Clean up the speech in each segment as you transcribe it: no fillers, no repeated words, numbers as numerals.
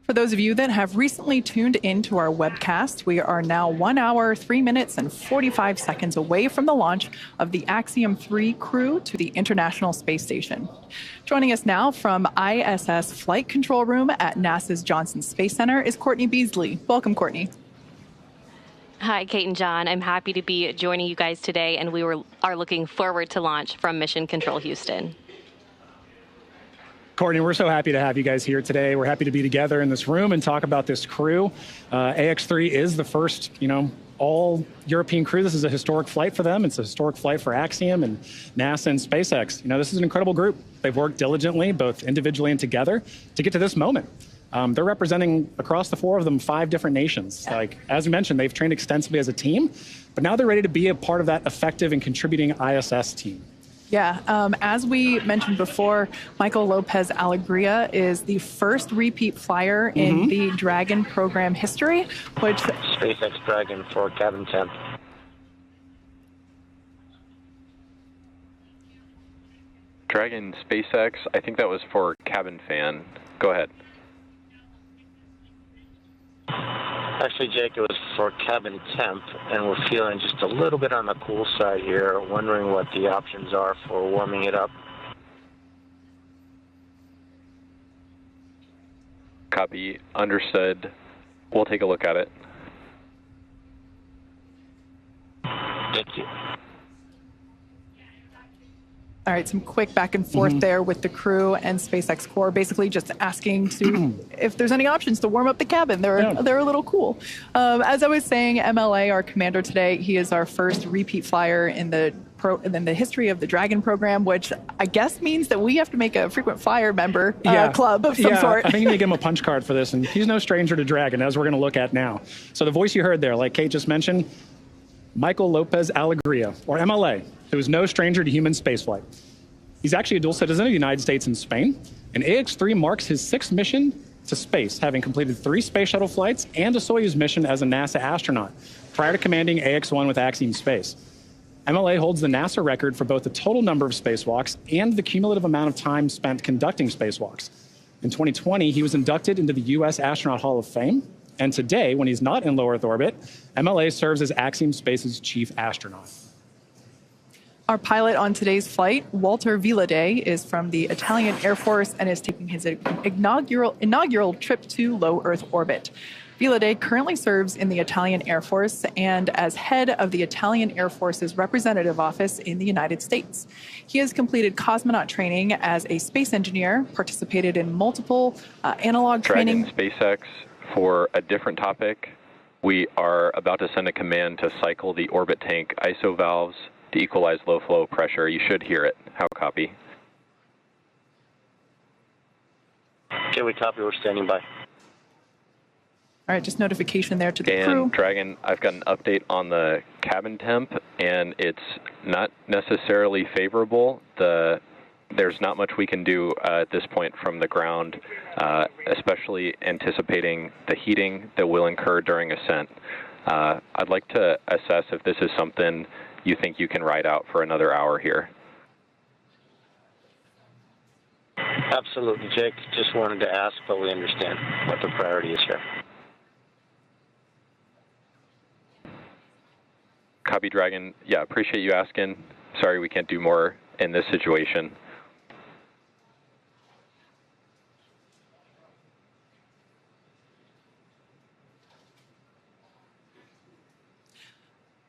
For those of you that have recently tuned into our webcast, we are now 1 hour, 3 minutes, and 45 seconds away from the launch of the Axiom 3 crew to the International Space Station. Joining us now from ISS Flight Control Room at NASA's Johnson Space Center is Courtney Beasley. Welcome, Courtney. Hi, Kate and John. I'm happy to be joining you guys today, and we are looking forward to launch from Mission Control Houston. Courtney, we're so happy to have you guys here today. We're happy to be together in this room and talk about this crew. AX3 is the first, all European crew. This is a historic flight for them. It's a historic flight for Axiom and NASA and SpaceX. This is an incredible group. They've worked diligently, both individually and together, to get to this moment. They're representing, across the four of them, 5 different nations. As you mentioned, they've trained extensively as a team, but now they're ready to be a part of that effective and contributing ISS team. Yeah, as we mentioned before, Michael López-Alegría is the first repeat flyer in the Dragon program history, which... SpaceX Dragon for cabin temp. Dragon SpaceX, I think that was for cabin fan. Go ahead. Actually, Jake, it was for cabin temp, and we're feeling just a little bit on the cool side here, wondering what the options are for warming it up. Copy. Understood. We'll take a look at it. Thank you. All right, some quick back and forth there with the crew and SpaceX Core, basically just asking to if there's any options to warm up the cabin. They're a little cool. As I was saying, MLA, our commander today, he is our first repeat flyer in the history of the Dragon program, which I guess means that we have to make a frequent flyer member club of some sort. I think you need to give him a punch card for this, and he's no stranger to Dragon, as we're going to look at now. So the voice you heard there, like Kate just mentioned, Michael López-Alegría, or MLA, who is no stranger to human spaceflight. He's actually a dual citizen of the United States and Spain, and AX3 marks his 6th mission to space, having completed 3 space shuttle flights and a Soyuz mission as a NASA astronaut, prior to commanding AX1 with Axiom Space. MLA holds the NASA record for both the total number of spacewalks and the cumulative amount of time spent conducting spacewalks. In 2020, he was inducted into the U.S. Astronaut Hall of Fame, and today, when he's not in low Earth orbit, MLA serves as Axiom Space's chief astronaut. Our pilot on today's flight, Walter Villadei, is from the Italian Air Force and is taking his inaugural trip to low Earth orbit. Villadei currently serves in the Italian Air Force and as head of the Italian Air Force's representative office in the United States. He has completed cosmonaut training as a space engineer, participated in multiple analog training. Dragon SpaceX, for a different topic, we are about to send a command to cycle the orbit tank ISO valves to equalize low flow pressure. You should hear it. How copy? Okay, we copy. We're standing by. All right, just notification there to the crew. And Dragon, I've got an update on the cabin temp, and it's not necessarily favorable. There's not much we can do at this point from the ground, especially anticipating the heating that will incur during ascent. I'd like to assess if this is something you think you can ride out for another hour here. Absolutely, Jake. Just wanted to ask, but we understand what the priority is here. Copy, Dragon. Yeah, appreciate you asking. Sorry we can't do more in this situation.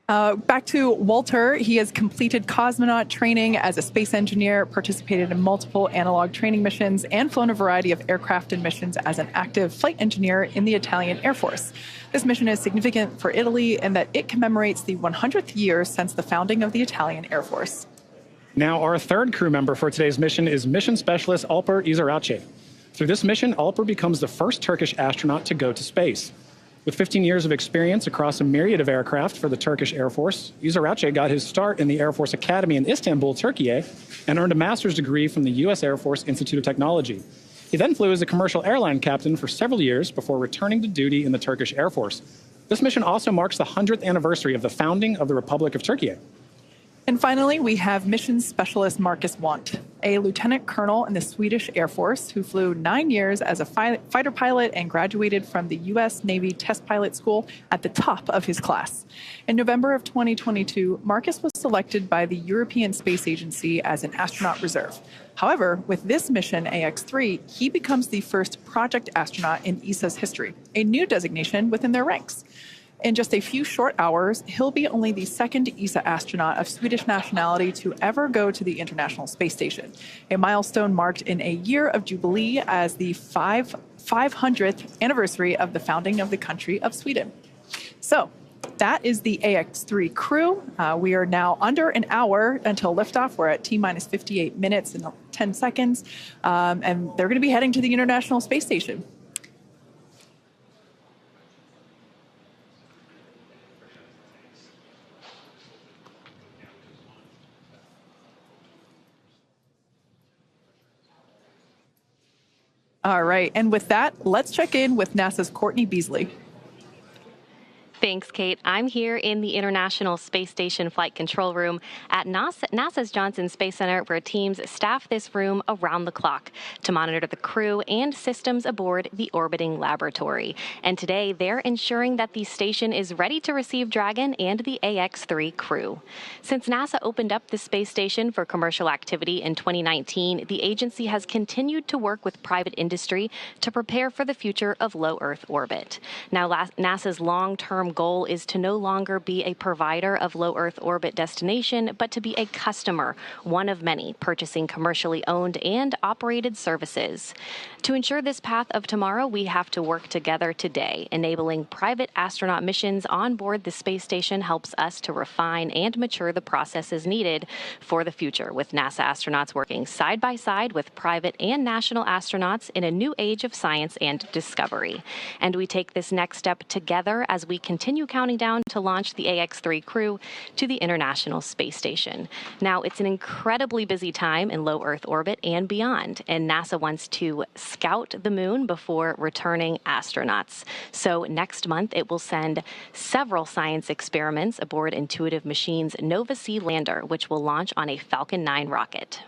Back to Walter. He has completed cosmonaut training as a space engineer, participated in multiple analog training missions, and flown a variety of aircraft and missions as an active flight engineer in the Italian Air Force. This mission is significant for Italy in that it commemorates the 100th year since the founding of the Italian Air Force. Now, our third crew member for today's mission is Mission Specialist Alper Gezeravcı. Through this mission, Alper becomes the first Turkish astronaut to go to space. With 15 years of experience across a myriad of aircraft for the Turkish Air Force, Gezeravcı got his start in the Air Force Academy in Istanbul, Turkey, and earned a master's degree from the U.S. Air Force Institute of Technology. He then flew as a commercial airline captain for several years before returning to duty in the Turkish Air Force. This mission also marks the 100th anniversary of the founding of the Republic of Turkey. And finally, we have mission specialist Marcus Wandt, a lieutenant colonel in the Swedish Air Force who flew 9 years as a fighter pilot and graduated from the U.S. Navy Test Pilot School at the top of his class. In November of 2022, Marcus was selected by the European Space Agency as an astronaut reserve. However, with this mission, AX-3, he becomes the first project astronaut in ESA's history, a new designation within their ranks. In just a few short hours, he'll be only the second ESA astronaut of Swedish nationality to ever go to the International Space Station, a milestone marked in a year of jubilee as the 500th anniversary of the founding of the country of Sweden. So that is the AX-3 crew. We are now under an hour until liftoff. We're at T-minus 58 minutes and 10 seconds, and they're going to be heading to the International Space Station. All right, and with that, let's check in with NASA's Courtney Beasley. Thanks, Kate. I'm here in the International Space Station Flight Control Room at NASA's Johnson Space Center, where teams staff this room around the clock to monitor the crew and systems aboard the orbiting laboratory. And today, they're ensuring that the station is ready to receive Dragon and the AX-3 crew. Since NASA opened up the space station for commercial activity in 2019, the agency has continued to work with private industry to prepare for the future of low Earth orbit. Now, NASA's long-term goal is to no longer be a provider of low Earth orbit destination, but to be a customer, one of many, purchasing commercially owned and operated services. To ensure this path of tomorrow, we have to work together today. Enabling private astronaut missions on board the space station helps us to refine and mature the processes needed for the future, with NASA astronauts working side by side with private and national astronauts in a new age of science and discovery. And we take this next step together as we continue counting down to launch the AX-3 crew to the International Space Station. Now, it's an incredibly busy time in low Earth orbit and beyond, and NASA wants to scout the moon before returning astronauts. So next month, it will send several science experiments aboard Intuitive Machines' Nova-C lander, which will launch on a Falcon 9 rocket.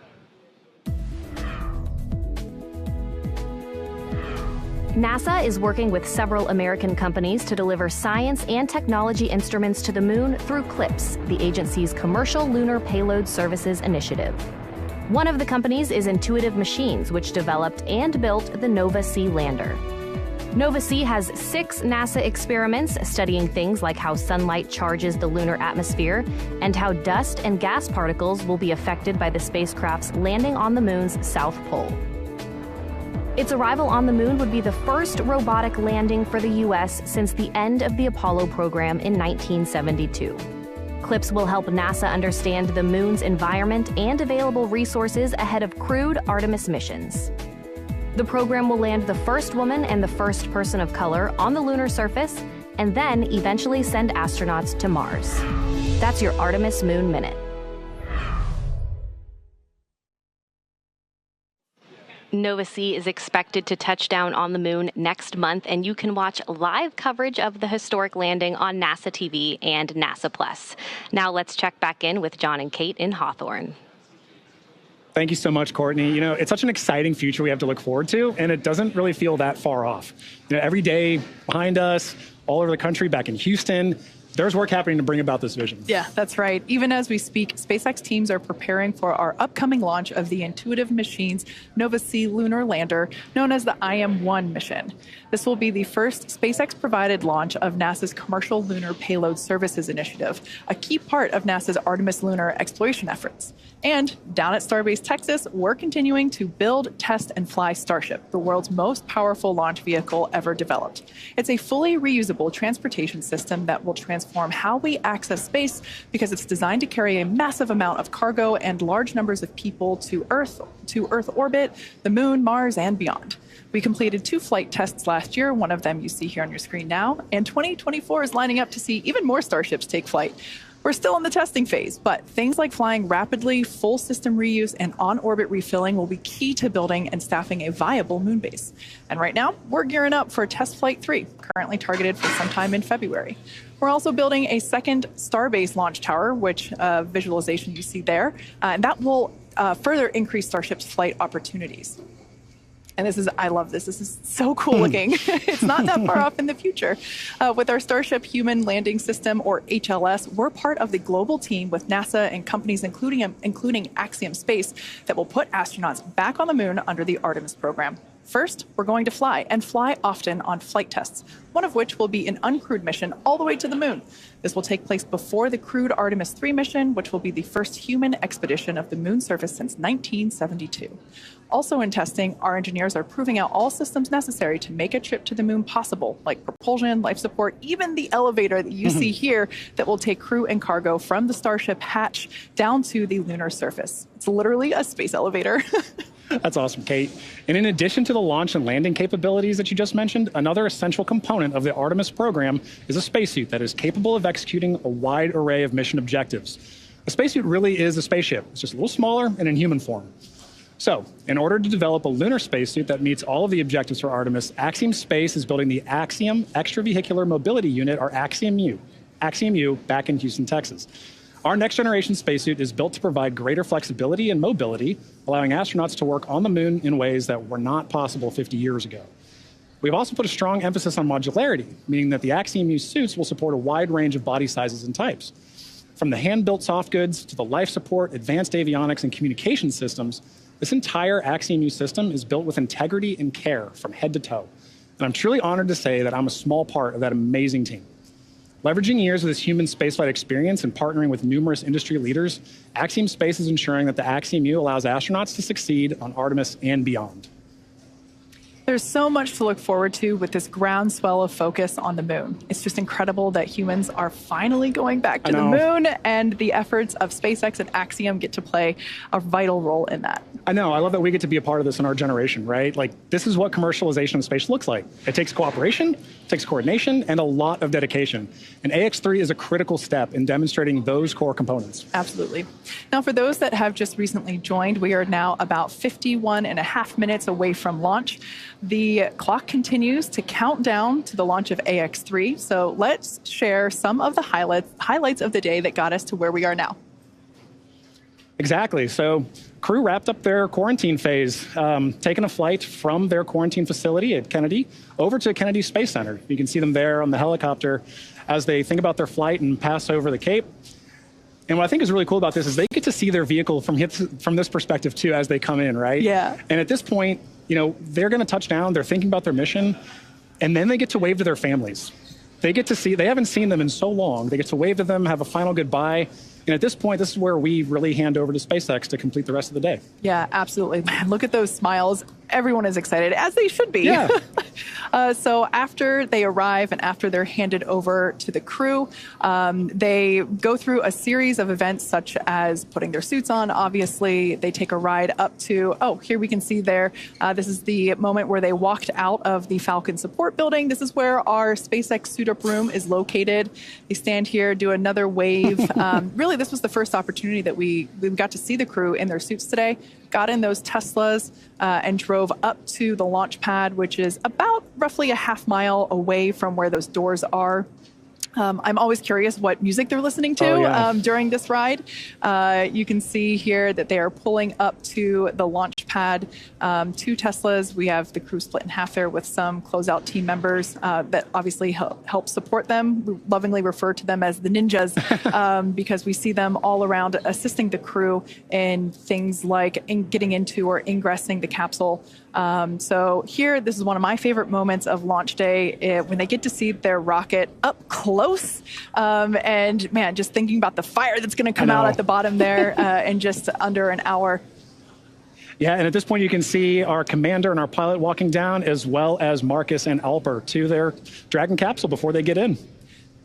NASA is working with several American companies to deliver science and technology instruments to the moon through CLPS, the agency's Commercial Lunar Payload Services initiative. One of the companies is Intuitive Machines, which developed and built the Nova-C lander. Nova-C has 6 NASA experiments studying things like how sunlight charges the lunar atmosphere and how dust and gas particles will be affected by the spacecraft's landing on the moon's south pole. Its arrival on the moon would be the first robotic landing for the U.S. since the end of the Apollo program in 1972. CLPS will help NASA understand the moon's environment and available resources ahead of crewed Artemis missions. The program will land the first woman and the first person of color on the lunar surface, and then eventually send astronauts to Mars. That's your Artemis Moon Minute. Nova-C is expected to touch down on the moon next month, and you can watch live coverage of the historic landing on NASA TV and NASA Plus. Now let's check back in with John and Kate in Hawthorne. Thank you so much, Courtney. You know, it's such an exciting future we have to look forward to, and it doesn't really feel that far off. You know, every day behind us, all over the country, back in Houston, there's work happening to bring about this vision. Yeah, that's right. Even as we speak, SpaceX teams are preparing for our upcoming launch of the Intuitive Machines Nova-C lunar lander, known as the IM-1 mission. This will be the first SpaceX-provided launch of NASA's Commercial Lunar Payload Services initiative, a key part of NASA's Artemis lunar exploration efforts. And down at Starbase Texas, we're continuing to build, test, and fly Starship, the world's most powerful launch vehicle ever developed. It's a fully reusable transportation system that will transform how we access space because it's designed to carry a massive amount of cargo and large numbers of people to Earth orbit, the Moon, Mars, and beyond. We completed 2 flight tests last year, one of them you see here on your screen now, and 2024 is lining up to see even more Starships take flight. We're still in the testing phase, but things like flying rapidly, full system reuse, and on-orbit refilling will be key to building and staffing a viable moon base. And right now, we're gearing up for Test Flight 3, currently targeted for sometime in February. We're also building a second Starbase launch tower, which visualization you see there, and that will further increase Starship's flight opportunities. And I love this. This is so cool looking. It's not that far off in the future. With our Starship Human Landing System, or HLS, we're part of the global team with NASA and companies including Axiom Space that will put astronauts back on the moon under the Artemis program. First, we're going to fly, and fly often on flight tests, one of which will be an uncrewed mission all the way to the moon. This will take place before the crewed Artemis 3 mission, which will be the first human expedition of the moon surface since 1972. Also in testing, our engineers are proving out all systems necessary to make a trip to the moon possible, like propulsion, life support, even the elevator that you see here that will take crew and cargo from the Starship hatch down to the lunar surface. It's literally a space elevator. That's awesome, Kate. And in addition to the launch and landing capabilities that you just mentioned, another essential component of the Artemis program is a spacesuit that is capable of executing a wide array of mission objectives. A spacesuit really is a spaceship. It's just a little smaller and in human form. So, in order to develop a lunar spacesuit that meets all of the objectives for Artemis, Axiom Space is building the Axiom Extravehicular Mobility Unit, or Axiom U, back in Houston, Texas. Our next-generation spacesuit is built to provide greater flexibility and mobility, allowing astronauts to work on the moon in ways that were not possible 50 years ago. We've also put a strong emphasis on modularity, meaning that the Axiom U suits will support a wide range of body sizes and types. From the hand-built soft goods to the life support, advanced avionics, and communication systems, this entire Axiom U system is built with integrity and care from head to toe. And I'm truly honored to say that I'm a small part of that amazing team. Leveraging years of this human spaceflight experience and partnering with numerous industry leaders, Axiom Space is ensuring that the Axiom U allows astronauts to succeed on Artemis and beyond. There's so much to look forward to with this groundswell of focus on the moon. It's just incredible that humans are finally going back to the moon, and the efforts of SpaceX and Axiom get to play a vital role in that. I know. I love that we get to be a part of this in our generation, right? Like, this is what commercialization of space looks like. It takes cooperation, it takes coordination, and a lot of dedication. And AX3 is a critical step in demonstrating those core components. Absolutely. Now, for those that have just recently joined, we are now about 51.5 minutes away from launch. The clock continues to count down to the launch of AX3, so let's share some of the highlights of the day that got us to where we are now. Exactly. So crew wrapped up their quarantine phase, taking a flight from their quarantine facility at Kennedy over to Kennedy Space Center. You can see them there on the helicopter as they think about their flight and pass over the Cape. And what I think is really cool about this is they get to see their vehicle from this perspective too as they come in, right? Yeah. And at this point, you know, they're going to touch down, they're thinking about their mission, and then they get to wave to their families. They haven't seen them in so long. They get to wave to them, have a final goodbye. And at this point, this is where we really hand over to SpaceX to complete the rest of the day. Yeah, absolutely. Man, look at those smiles. Everyone is excited, as they should be. Yeah. So after they arrive and after they're handed over to the crew, they go through a series of events such as putting their suits on. Obviously, they take a ride up to, here we can see there. This is the moment where they walked out of the Falcon support building. This is where our SpaceX suit-up room is located. They stand here, do another wave. Really, this was the first opportunity that we got to see the crew in their suits today. Got in those Teslas and drove up to the launch pad, which is about roughly a half mile away from where those doors are. I'm always curious what music they're listening to during this ride. You can see here that they are pulling up to the launch pad, 2 Teslas. We have the crew split in half there with some closeout team members that obviously help support them. We lovingly refer to them as the ninjas because we see them all around assisting the crew in things like getting into or ingressing the capsule. So here, this is one of my favorite moments of launch day when they get to see their rocket up close. And man, just thinking about the fire that's going to come out at the bottom there in just under an hour. Yeah, and at this point you can see our commander and our pilot walking down, as well as Marcus and Alper to their Dragon capsule before they get in.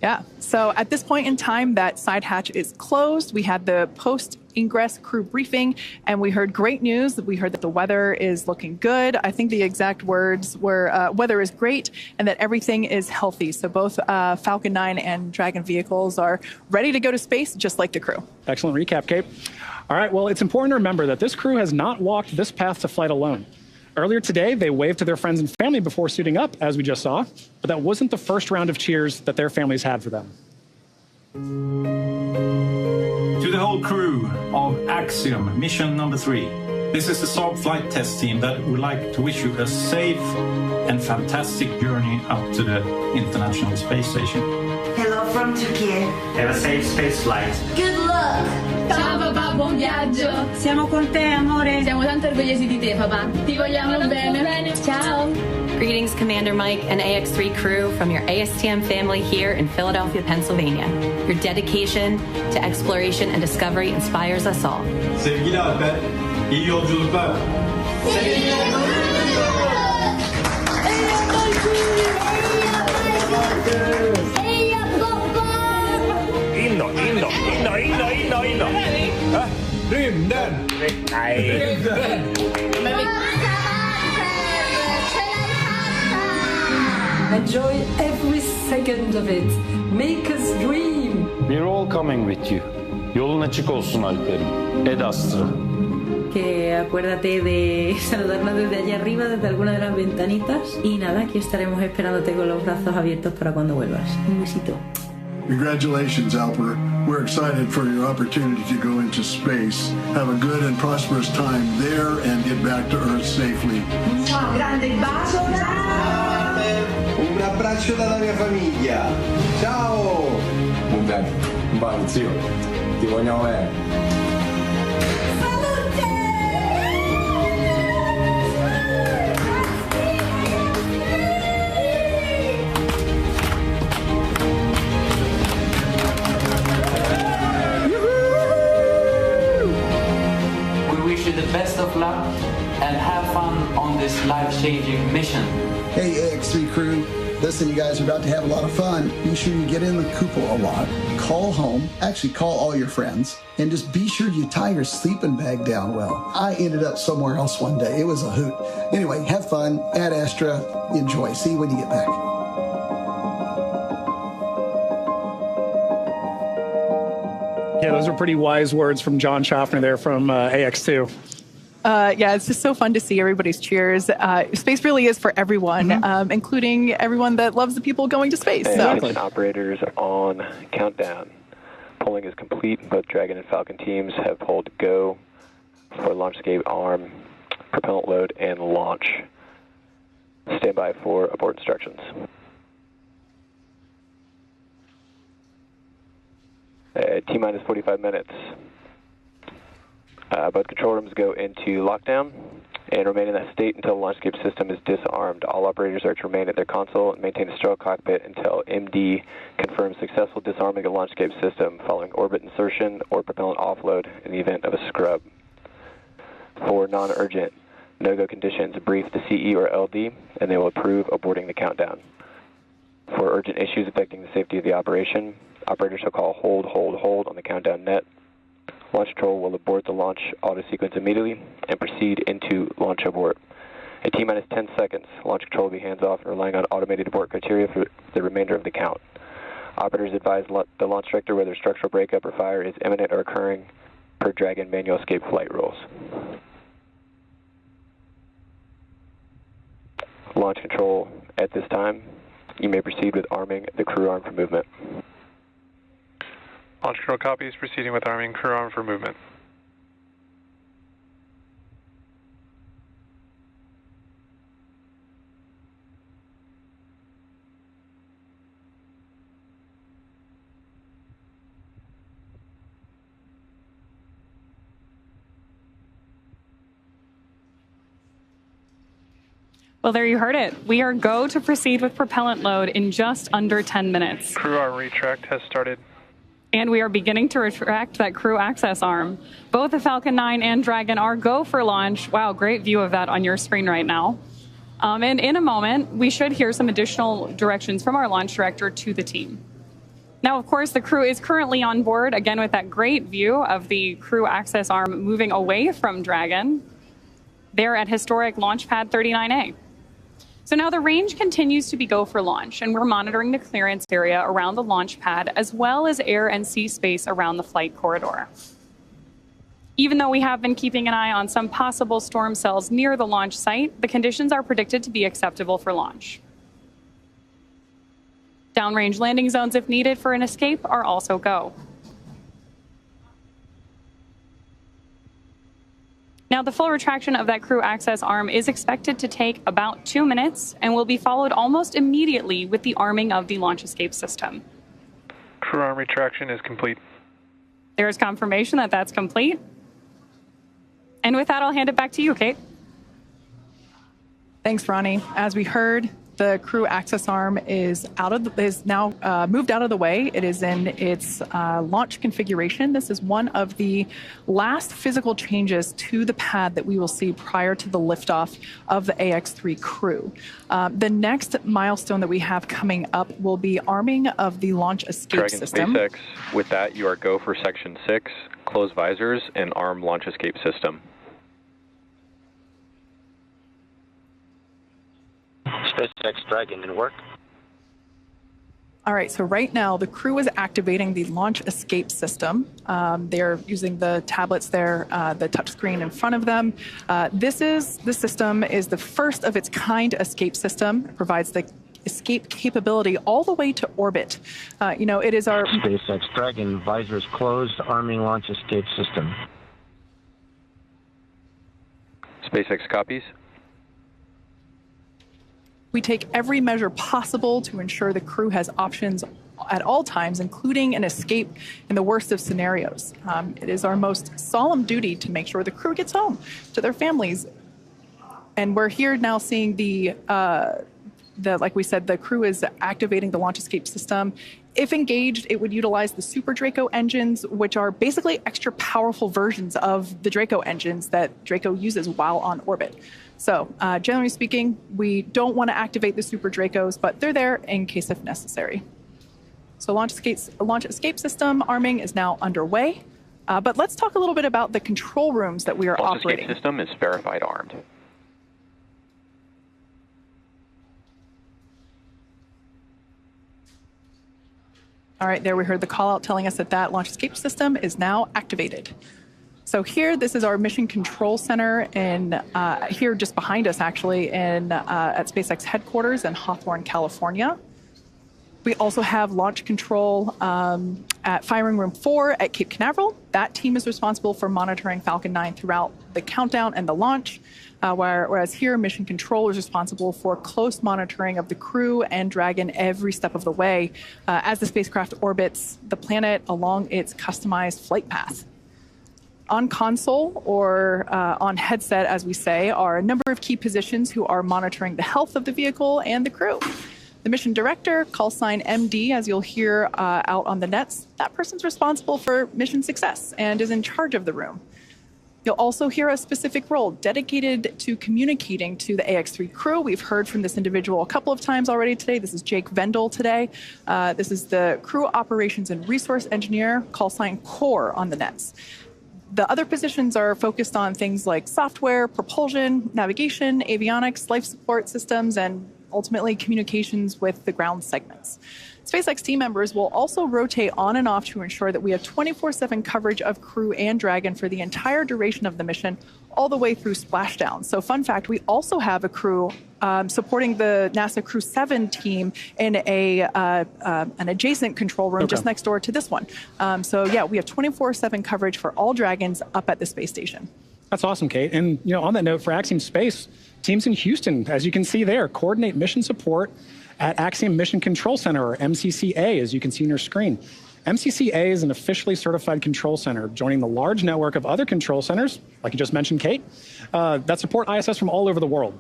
Yeah, so at this point in time, that side hatch is closed. We had the post ingress crew briefing, and we heard great news. We heard that the weather is looking good. I think the exact words were weather is great and that everything is healthy. So both Falcon 9 and Dragon vehicles are ready to go to space, just like the crew. Excellent recap, Kate. All right, well, it's important to remember that this crew has not walked this path to flight alone. Earlier today, they waved to their friends and family before suiting up, as we just saw, but that wasn't the first round of cheers that their families had for them. To the whole crew of Axiom Mission number 3, this is the Saab flight test team that would like to wish you a safe and fantastic journey up to the International Space Station. Hello from Turkey. Have a safe space flight. Good luck. Ciao papà, buon viaggio. Siamo con te, amore. Siamo tanto orgogliosi di te, papà. Ti vogliamo bene. Ciao. Greetings, Commander Mike and AX3 crew from your ASTM family here in Philadelphia, Pennsylvania. Your dedication to exploration and discovery inspires us all. Sevgili Alper, iyi yolculuklar. Rymden! Nej. Enjoy every second of it. Make us dream. We're all coming with you. Yolun açık olsun Alper'im. Ed Astra. Que acuérdate de saludarnos desde allá arriba, desde alguna de las ventanitas. Y nada, aquí estaremos esperándote con los brazos abiertos para cuando vuelvas. Un besito. Congratulations, Alper. We're excited for your opportunity to go into space. Have a good and prosperous time there and get back to Earth safely. Ciao, grande bacio. Un abbraccio dalla mia famiglia. Ciao! Un bacio, zio. Ti vogliamo bene. The best of luck and have fun on this life-changing mission. Hey AX3 crew, listen, you guys are about to have a lot of fun. Be sure you get in the cupola a lot. Call home, actually call all your friends, and just be sure you tie your sleeping bag down well. I ended up somewhere else one day. It was a hoot. Anyway, have fun, Ad Astra, enjoy. See you when you get back. Yeah, those are pretty wise words from John Schaffner there from AX2. Yeah, it's just so fun to see everybody's cheers. Space really is for everyone, including everyone that loves the people going to space. And operators on countdown. Polling is complete. Both Dragon and Falcon teams have pulled go for launch escape arm, propellant load, and launch. Stand by for abort instructions. T-minus 45 minutes. Both control rooms go into lockdown and remain in that state until the launch escape system is disarmed. All operators are to remain at their console and maintain a sterile cockpit until MD confirms successful disarming of the launch escape system following orbit insertion or propellant offload in the event of a scrub. For non-urgent no-go conditions, brief the CE or LD and they will approve aborting the countdown. For urgent issues affecting the safety of the operation, operators shall call hold, hold, hold on the countdown net. Launch control will abort the launch auto sequence immediately and proceed into launch abort. At T-minus 10 seconds, launch control will be hands-off and relying on automated abort criteria for the remainder of the count. Operators advise the launch director whether structural breakup or fire is imminent or occurring per Dragon manual escape flight rules. Launch control at this time. You may proceed with arming the crew arm for movement. Launch control copies, proceeding with arming crew arm for movement. Well, there you heard it. We are go to proceed with propellant load in just under 10 minutes. Crew arm retract has started. And we are beginning to retract that crew access arm. Both the Falcon 9 and Dragon are go for launch. Wow, great view of that on your screen right now. And in a moment, we should hear some additional directions from our launch director to the team. Now, of course, the crew is currently on board, again, with that great view of the crew access arm moving away from Dragon. They're at historic Launch Pad 39A. So now the range continues to be go for launch, and we're monitoring the clearance area around the launch pad, as well as air and sea space around the flight corridor. Even though we have been keeping an eye on some possible storm cells near the launch site, the conditions are predicted to be acceptable for launch. Downrange landing zones, if needed for an escape, are also go. Now, the full retraction of that crew access arm is expected to take about 2 minutes and will be followed almost immediately with the arming of the launch escape system. Crew arm retraction is complete. There's confirmation that that's complete. And with that, I'll hand it back to you, Kate. Thanks, Ronnie. As we heard, the crew access arm is now moved out of the way. It is in its launch configuration. This is one of the last physical changes to the pad that we will see prior to the liftoff of the AX-3 crew. The next milestone that we have coming up will be arming of the launch escape Dragon system. SpaceX, with that, you are go for Section 6, close visors, and arm launch escape system. SpaceX Dragon in work. All right, so right now the crew is activating the launch escape system. They're using the tablets there, the touchscreen in front of them. The system is the first of its kind escape system. It provides the escape capability all the way to orbit. It is our SpaceX Dragon visors closed, arming launch escape system. SpaceX copies. We take every measure possible to ensure the crew has options at all times, including an escape in the worst of scenarios. It is our most solemn duty to make sure the crew gets home to their families. And we're here now seeing like we said, the crew is activating the launch escape system. If engaged, it would utilize the Super Draco engines, which are basically extra powerful versions of the Draco engines that Draco uses while on orbit. So generally speaking, we don't want to activate the Super Dracos, but they're there in case if necessary. So launch escape system arming is now underway. But let's talk a little bit about the control rooms that we are operating. Launch escape system is verified armed. All right, there we heard the call out telling us that that launch escape system is now activated. So here, this is our mission control center, and here just behind us, actually, at SpaceX headquarters in Hawthorne, California. We also have launch control at Firing Room 4 at Cape Canaveral. That team is responsible for monitoring Falcon 9 throughout the countdown and the launch, whereas here, mission control is responsible for close monitoring of the crew and Dragon every step of the way as the spacecraft orbits the planet along its customized flight path. On console, or on headset, as we say, are a number of key positions who are monitoring the health of the vehicle and the crew. The mission director, call sign MD, as you'll hear out on the nets, that person's responsible for mission success and is in charge of the room. You'll also hear a specific role dedicated to communicating to the AX-3 crew. We've heard from this individual a couple of times already today. This is Jake Vendel today. This is the crew operations and resource engineer, call sign CORE on the nets. The other positions are focused on things like software, propulsion, navigation, avionics, life support systems, and ultimately communications with the ground segments. SpaceX team members will also rotate on and off to ensure that we have 24/7 coverage of crew and Dragon for the entire duration of the mission, all the way through splashdown. So fun fact, we also have a crew supporting the NASA Crew 7 team in an adjacent control room just next door to this one. So yeah, we have 24/7 coverage for all Dragons up at the space station. That's awesome, Kate. And on that note, for Axiom Space, teams in Houston, as you can see there, coordinate mission support at Axiom Mission Control Center, or MCCA, as you can see on your screen. MCCA is an officially certified control center, joining the large network of other control centers, like you just mentioned, Kate, that support ISS from all over the world.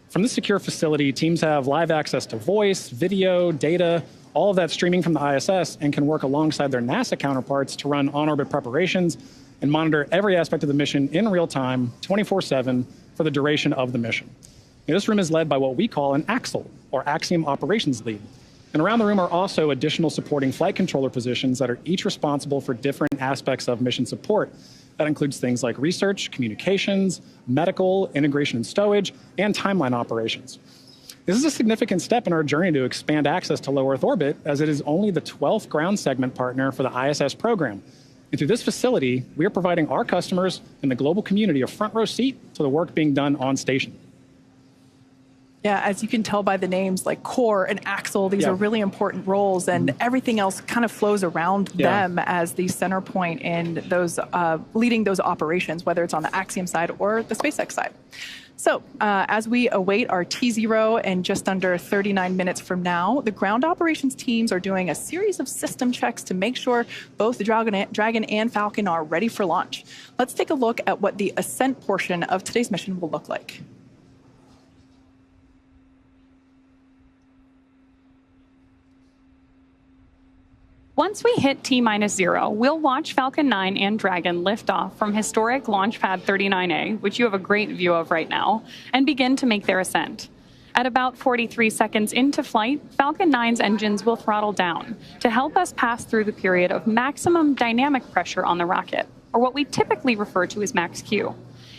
From this secure facility, teams have live access to voice, video, data, all of that streaming from the ISS, and can work alongside their NASA counterparts to run on-orbit preparations and monitor every aspect of the mission in real time, 24/7, for the duration of the mission. This room is led by what we call an AXLE, or Axiom Operations Lead. And around the room are also additional supporting flight controller positions that are each responsible for different aspects of mission support. That includes things like research, communications, medical, integration and stowage, and timeline operations. This is a significant step in our journey to expand access to low Earth orbit, as it is only the 12th ground segment partner for the ISS program. And through this facility, we are providing our customers and the global community a front row seat to the work being done on station. Yeah, as you can tell by the names like core and axle, these are really important roles, and everything else kind of flows around them as the center point in those leading those operations, whether it's on the Axiom side or the SpaceX side. So as we await our T0 in just under 39 minutes from now, the ground operations teams are doing a series of system checks to make sure both the Dragon and Falcon are ready for launch. Let's take a look at what the ascent portion of today's mission will look like. Once we hit T-0, we'll watch Falcon 9 and Dragon lift off from historic Launch Pad 39A, which you have a great view of right now, and begin to make their ascent. At about 43 seconds into flight, Falcon 9's engines will throttle down to help us pass through the period of maximum dynamic pressure on the rocket, or what we typically refer to as max Q.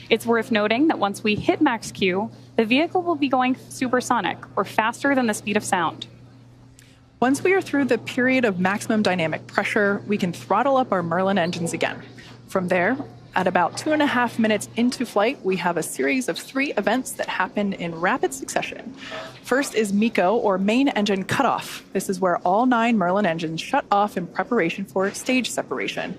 It's worth noting that once we hit max Q, the vehicle will be going supersonic, or faster than the speed of sound. Once we are through the period of maximum dynamic pressure, we can throttle up our Merlin engines again. From there, at about 2.5 minutes into flight, we have a series of 3 events that happen in rapid succession. First is MECO, or main engine cutoff. This is where all 9 Merlin engines shut off in preparation for stage separation.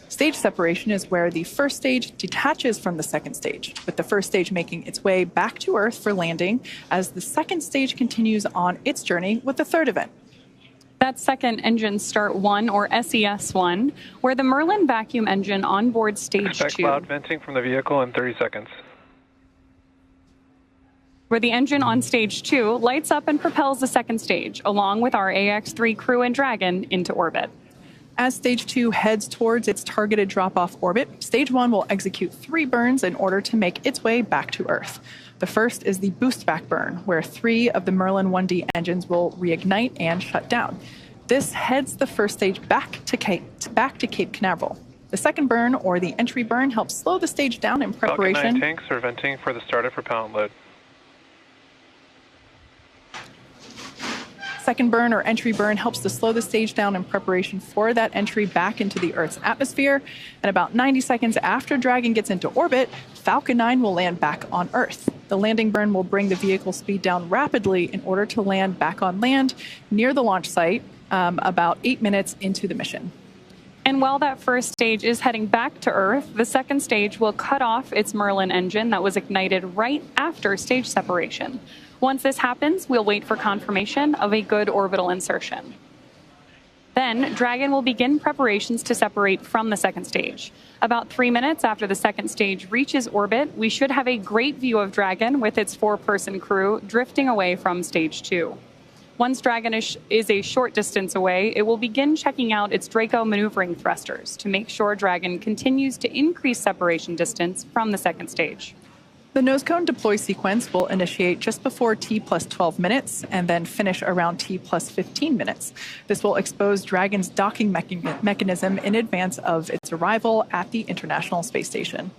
Stage separation is where the first stage detaches from the second stage, with the first stage making its way back to Earth for landing, as the second stage continues on its journey with the third event. That's second engine start 1, or SES1, where the Merlin vacuum engine on board stage 2. Expect loud venting from the vehicle in 30 seconds. Where the engine on stage 2 lights up and propels the second stage, along with our AX3 crew and Dragon, into orbit. As stage 2 heads towards its targeted drop-off orbit, stage 1 will execute 3 burns in order to make its way back to Earth. The first is the boost back burn, where 3 of the Merlin 1D engines will reignite and shut down. This heads the first stage back to Cape Canaveral. The second burn, or the entry burn, helps slow the stage down in preparation. Falcon 9 tanks are venting for the start of propellant load. Second burn, or entry burn, helps to slow the stage down in preparation for that entry back into the Earth's atmosphere. And about 90 seconds after Dragon gets into orbit, Falcon 9 will land back on Earth. The landing burn will bring the vehicle speed down rapidly in order to land back on land near the launch site about 8 minutes into the mission. And while that first stage is heading back to Earth, the second stage will cut off its Merlin engine that was ignited right after stage separation. Once this happens, we'll wait for confirmation of a good orbital insertion. Then, Dragon will begin preparations to separate from the second stage. About 3 minutes after the second stage reaches orbit, we should have a great view of Dragon with its 4-person crew drifting away from stage 2. Once Dragon is a short distance away, it will begin checking out its Draco maneuvering thrusters to make sure Dragon continues to increase separation distance from the second stage. The nose cone deploy sequence will initiate just before T plus 12 minutes and then finish around T plus 15 minutes. This will expose Dragon's docking mechanism in advance of its arrival at the International Space Station.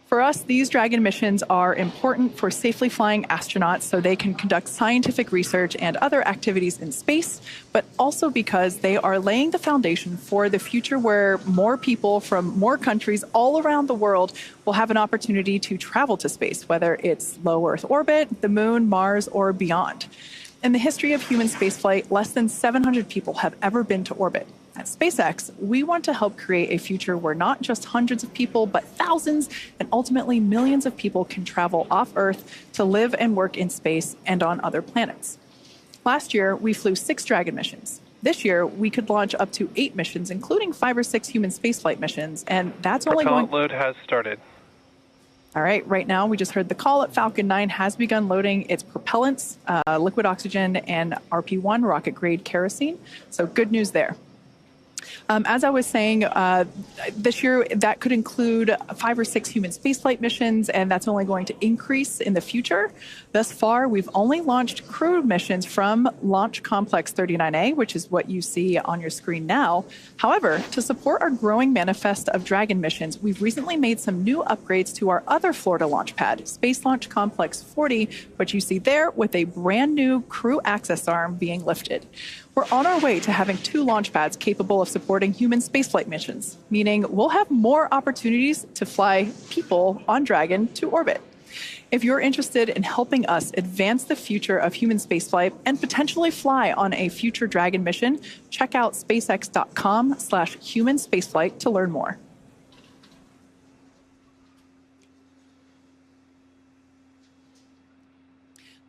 For us, these Dragon missions are important for safely flying astronauts so they can conduct scientific research and other activities in space, but also because they are laying the foundation for the future where more people from more countries all around the world will have an opportunity to travel to space, whether it's low Earth orbit, the moon, Mars, or beyond. In the history of human spaceflight, less than 700 people have ever been to orbit. At SpaceX, we want to help create a future where not just hundreds of people, but thousands and ultimately millions of people can travel off Earth to live and work in space and on other planets. Last year, we flew 6 Dragon missions. This year, we could launch up to 8 missions, including 5 or 6 human spaceflight missions, and that's only going... Propellant load has started. All right, right now we just heard the call that Falcon 9 has begun loading its propellants, liquid oxygen, and RP-1 rocket-grade kerosene, so good news there. As I was saying, this year that could include 5 or 6 human spaceflight missions, and that's only going to increase in the future. Thus far, we've only launched crew missions from Launch Complex 39A, which is what you see on your screen now. However, to support our growing manifest of Dragon missions, we've recently made some new upgrades to our other Florida launch pad, Space Launch Complex 40, which you see there with a brand new crew access arm being lifted. We're on our way to having 2 launch pads capable of supporting human spaceflight missions, meaning we'll have more opportunities to fly people on Dragon to orbit. If you're interested in helping us advance the future of human spaceflight and potentially fly on a future Dragon mission, check out spacex.com/human spaceflight to learn more.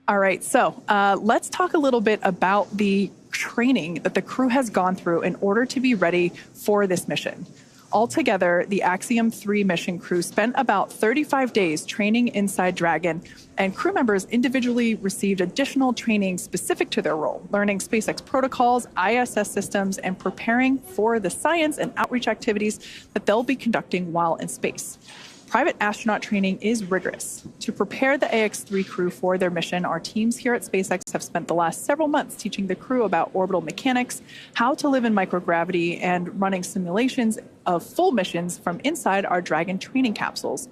All right, so let's talk a little bit about the training that the crew has gone through in order to be ready for this mission. Altogether, the Axiom 3 mission crew spent about 35 days training inside Dragon, and crew members individually received additional training specific to their role, learning SpaceX protocols, ISS systems, and preparing for the science and outreach activities that they'll be conducting while in space. Private astronaut training is rigorous. To prepare the AX-3 crew for their mission, our teams here at SpaceX have spent the last several months teaching the crew about orbital mechanics, how to live in microgravity, and running simulations of full missions from inside our Dragon training capsules.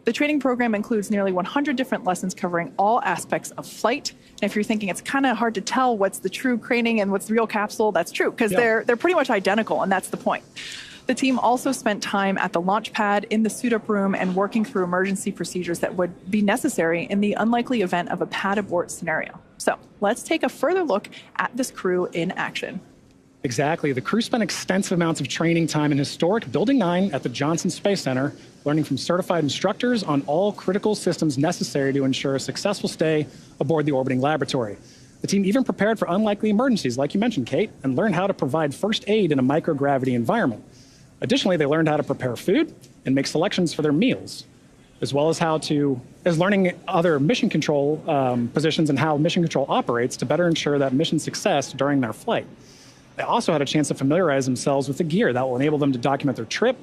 The training program includes nearly 100 different lessons covering all aspects of flight. And if you're thinking it's kind of hard to tell what's the true training and what's the real capsule, that's true, because they're pretty much identical, and that's the point. The team also spent time at the launch pad, in the suit-up room, and working through emergency procedures that would be necessary in the unlikely event of a pad abort scenario. So let's take a further look at this crew in action. Exactly. The crew spent extensive amounts of training time in historic Building 9 at the Johnson Space Center, learning from certified instructors on all critical systems necessary to ensure a successful stay aboard the orbiting laboratory. The team even prepared for unlikely emergencies, like you mentioned, Kate, and learned how to provide first aid in a microgravity environment. Additionally, they learned how to prepare food and make selections for their meals, as well as learning other mission control positions and how mission control operates to better ensure that mission success during their flight. They also had a chance to familiarize themselves with the gear that will enable them to document their trip,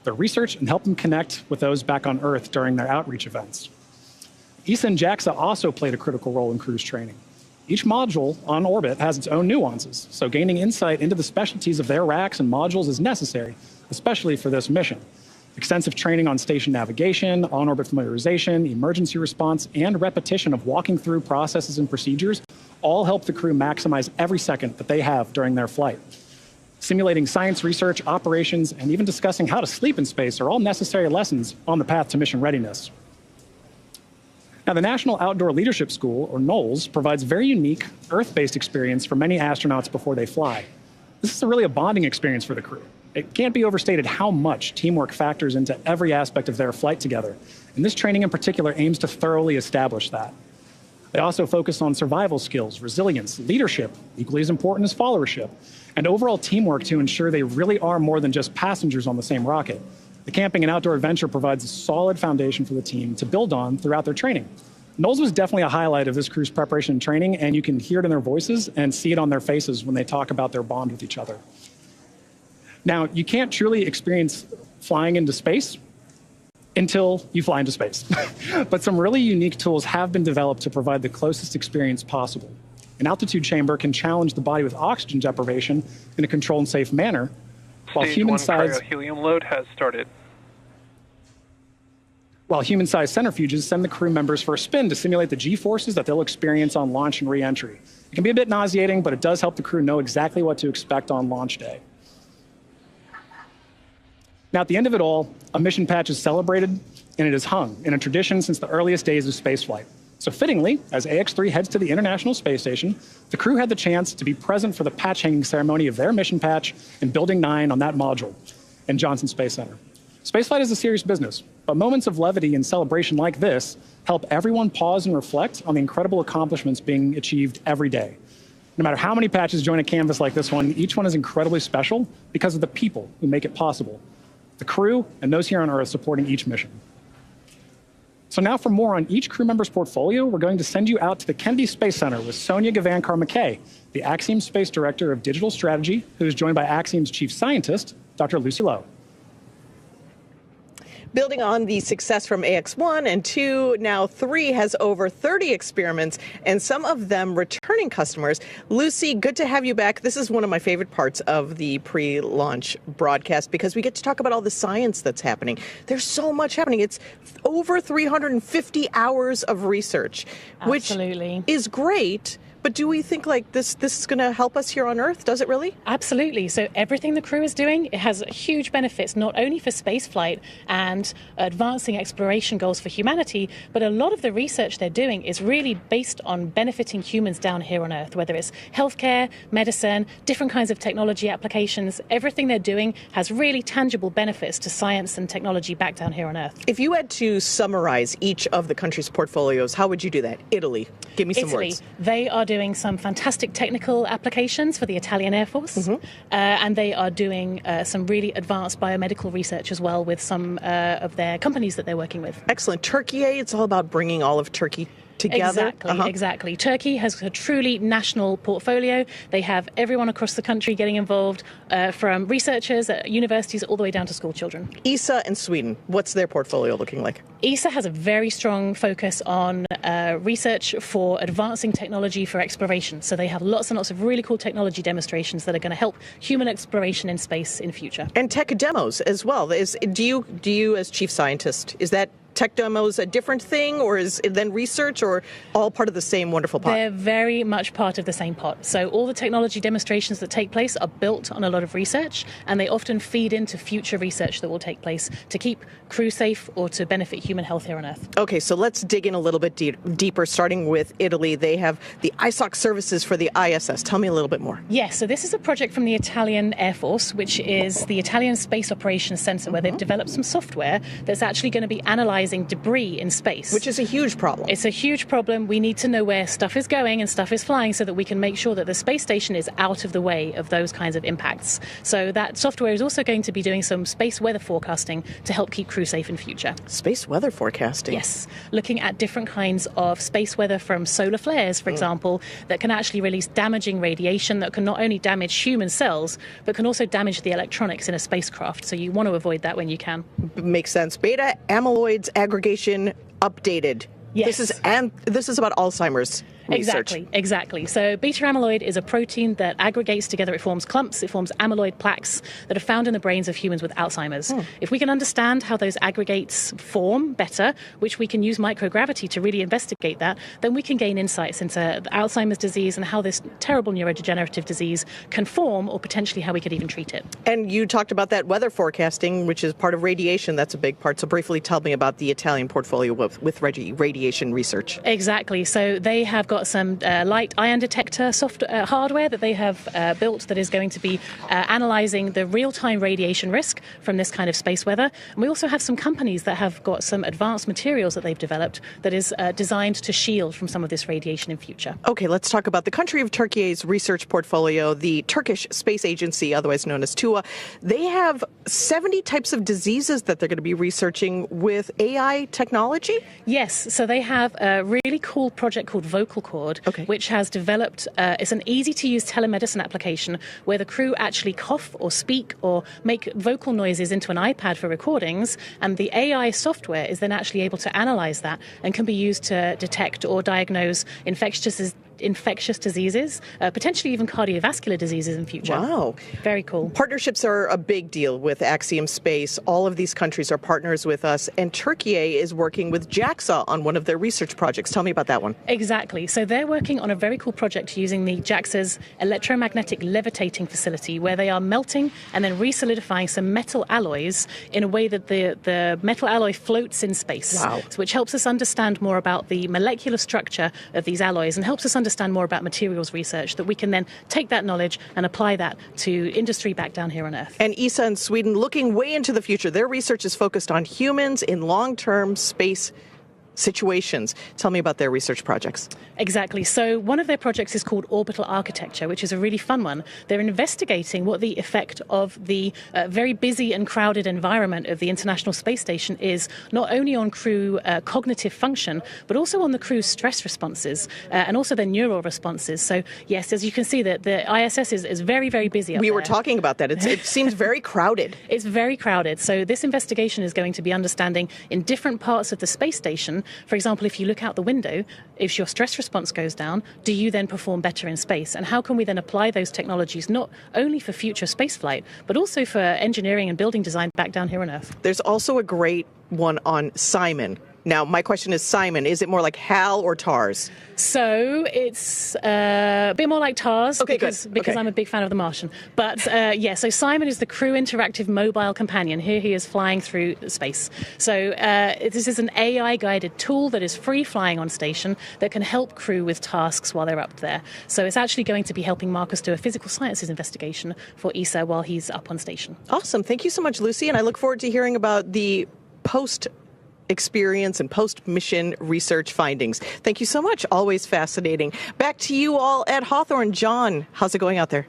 their research, and help them connect with those back on Earth during their outreach events. ESA and JAXA also played a critical role in crew's training. Each module on orbit has its own nuances, so gaining insight into the specialties of their racks and modules is necessary, especially for this mission. Extensive training on station navigation, on-orbit familiarization, emergency response, and repetition of walking through processes and procedures all help the crew maximize every second that they have during their flight. Simulating science research, operations, and even discussing how to sleep in space are all necessary lessons on the path to mission readiness. Now, the National Outdoor Leadership School, or NOLS, provides very unique Earth-based experience for many astronauts before they fly. This is really a bonding experience for the crew. It can't be overstated how much teamwork factors into every aspect of their flight together, and this training in particular aims to thoroughly establish that. They also focus on survival skills, resilience, leadership, equally as important as followership, and overall teamwork to ensure they really are more than just passengers on the same rocket. The camping and outdoor adventure provides a solid foundation for the team to build on throughout their training. NOLS was definitely a highlight of this crew's preparation and training, and you can hear it in their voices and see it on their faces when they talk about their bond with each other. Now, you can't truly experience flying into space until you fly into space. But some really unique tools have been developed to provide the closest experience possible. An altitude chamber can challenge the body with oxygen deprivation in a controlled and safe manner, while Stage 1 cryo-helium load has started. While human-sized centrifuges send the crew members for a spin to simulate the G-forces that they'll experience on launch and re-entry. It can be a bit nauseating, but it does help the crew know exactly what to expect on launch day. Now, at the end of it all, a mission patch is celebrated, and it is hung in a tradition since the earliest days of spaceflight. So fittingly, as AX-3 heads to the International Space Station, the crew had the chance to be present for the patch-hanging ceremony of their mission patch in Building 9 on that module in Johnson Space Center. Spaceflight is a serious business, but moments of levity and celebration like this help everyone pause and reflect on the incredible accomplishments being achieved every day. No matter how many patches join a canvas like this one, each one is incredibly special because of the people who make it possible. The crew and those here on Earth supporting each mission. So now for more on each crew member's portfolio, we're going to send you out to the Kennedy Space Center with Sonia Gavankar-McKay, the Axiom Space Director of Digital Strategy, who is joined by Axiom's Chief Scientist, Dr. Lucy Lowe. Building on the success from AX1 and 2, now 3 has over 30 experiments, and some of them returning customers. Lucy, good to have you back. This is one of my favorite parts of the pre-launch broadcast because we get to talk about all the science that's happening. There's so much happening. It's over 350 hours of research, which is great. But do we think like this is going to help us here on Earth? Does it really? Absolutely. So everything the crew is doing, it has huge benefits, not only for spaceflight and advancing exploration goals for humanity, but a lot of the research they're doing is really based on benefiting humans down here on Earth, whether it's healthcare, medicine, different kinds of technology applications. Everything they're doing has really tangible benefits to science and technology back down here on Earth. If you had to summarize each of the country's portfolios, how would you do that? Italy, give me some words. They are doing some fantastic technical applications for the Italian Air Force, and they are doing some really advanced biomedical research as well with some of their companies that they're working with. Excellent. Turkey, it's all about bringing all of Turkey together. Exactly. Turkey has a truly national portfolio. They have everyone across the country getting involved, from researchers at universities all the way down to school children. ESA and Sweden, what's their portfolio looking like? ESA has a very strong focus on research for advancing technology for exploration. So they have lots and lots of really cool technology demonstrations that are going to help human exploration in space in future. And tech demos as well. Do you as chief scientist, is that tech demos a different thing, or is it then research, or all part of the same wonderful pot? They're very much part of the same pot. So all the technology demonstrations that take place are built on a lot of research, and they often feed into future research that will take place to keep crew safe or to benefit human health here on Earth. Okay, so let's dig in a little bit deeper, starting with Italy. They have the ISOC services for the ISS. Tell me a little bit more. Yes, so this is a project from the Italian Air Force, which is the Italian Space Operations Center, where they've developed some software that's actually going to be analyzing debris in space. Which is a huge problem. It's a huge problem. We need to know where stuff is going and stuff is flying so that we can make sure that the space station is out of the way of those kinds of impacts. So that software is also going to be doing some space weather forecasting to help keep crew safe in future. Space weather forecasting? Yes. Looking at different kinds of space weather from solar flares, for example, that can actually release damaging radiation that can not only damage human cells, but can also damage the electronics in a spacecraft. So you want to avoid that when you can. Makes sense. Beta amyloids aggregation updated. Yes. This is about Alzheimer's research. Exactly. So beta amyloid is a protein that aggregates together. It forms clumps. It forms amyloid plaques that are found in the brains of humans with Alzheimer's. If we can understand how those aggregates form better, which we can use microgravity to really investigate that, then we can gain insights into Alzheimer's disease and how this terrible neurodegenerative disease can form, or potentially how we could even treat it. And you talked about that weather forecasting, which is part of radiation. That's a big part. So briefly tell me about the Italian portfolio with radiation research. Exactly. So they have got some light ion detector hardware that they have built that is going to be analyzing the real-time radiation risk from this kind of space weather. And we also have some companies that have got some advanced materials that they've developed that is designed to shield from some of this radiation in future. Okay, let's talk about the country of Turkey's research portfolio, the Turkish Space Agency, otherwise known as TUA. They have 70 types of diseases that they're going to be researching with AI technology? Yes, so they have a really cool project called Vocal Cord, which has developed, it's an easy-to-use telemedicine application where the crew actually cough or speak or make vocal noises into an iPad for recordings, and the AI software is then actually able to analyze that and can be used to detect or diagnose infectious diseases, potentially even cardiovascular diseases in future. Wow. Very cool. Partnerships are a big deal with Axiom Space. All of these countries are partners with us, and Turkey is working with JAXA on one of their research projects. Tell me about that one. Exactly. So they're working on a very cool project using the JAXA's electromagnetic levitating facility, where they are melting and then re-solidifying some metal alloys in a way that the metal alloy floats in space. Wow. So which helps us understand more about the molecular structure of these alloys and helps us understand more about materials research that we can then take that knowledge and apply that to industry back down here on Earth. And ESA in Sweden, looking way into the future, their research is focused on humans in long-term space situations. Tell me about their research projects. Exactly. So one of their projects is called Orbital Architecture, which is a really fun one. They're investigating what the effect of the very busy and crowded environment of the International Space Station is, not only on crew cognitive function, but also on the crew's stress responses and also their neural responses. So yes, as you can see, that the ISS is very, very busy up We there. were talking about that. It seems very crowded. It's very crowded. So this investigation is going to be understanding in different parts of the space station. For example, if you look out the window, if your stress response goes down, do you then perform better in space? And how can we then apply those technologies not only for future spaceflight, but also for engineering and building design back down here on Earth? There's also a great one on Simon. Now, my question is, Simon, is it more like HAL or TARS? So it's a bit more like TARS, because I'm a big fan of The Martian. But so Simon is the crew interactive mobile companion. Here he is flying through space. So this is an AI-guided tool that is free flying on station that can help crew with tasks while they're up there. So it's actually going to be helping Marcus do a physical sciences investigation for ESA while he's up on station. Awesome. Thank you so much, Lucy. And I look forward to hearing about the post-experience and post-mission research findings. Thank you so much. Always fascinating. Back to you all at Hawthorne. John, how's it going out there?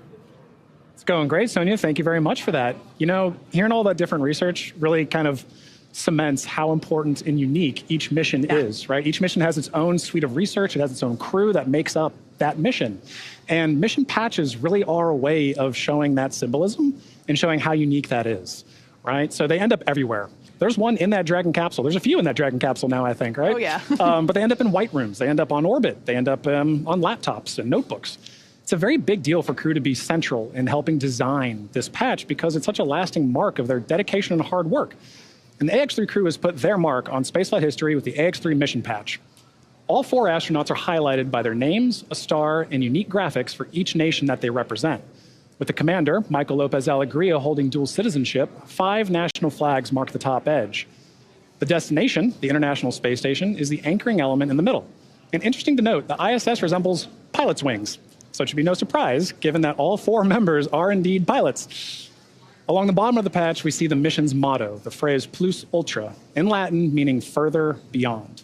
It's going great, Sonia. Thank you very much for that. You know, hearing all that different research really kind of cements how important and unique each mission is, right? Each mission has its own suite of research. It has its own crew that makes up that mission. And mission patches really are a way of showing that symbolism and showing how unique that is, right? So they end up everywhere. There's one in that Dragon capsule. There's a few in that Dragon capsule now, I think, right? Oh, yeah. But they end up in white rooms. They end up on orbit. They end up on laptops and notebooks. It's a very big deal for crew to be central in helping design this patch because it's such a lasting mark of their dedication and hard work. And the AX3 crew has put their mark on spaceflight history with the AX3 mission patch. All 4 astronauts are highlighted by their names, a star, and unique graphics for each nation that they represent. With the commander, Michael López-Alegría, holding dual citizenship, 5 national flags mark the top edge. The destination, the International Space Station, is the anchoring element in the middle. And interesting to note, the ISS resembles pilot's wings. So it should be no surprise, given that all 4 members are indeed pilots. Along the bottom of the patch, we see the mission's motto, the phrase plus ultra, in Latin meaning further beyond.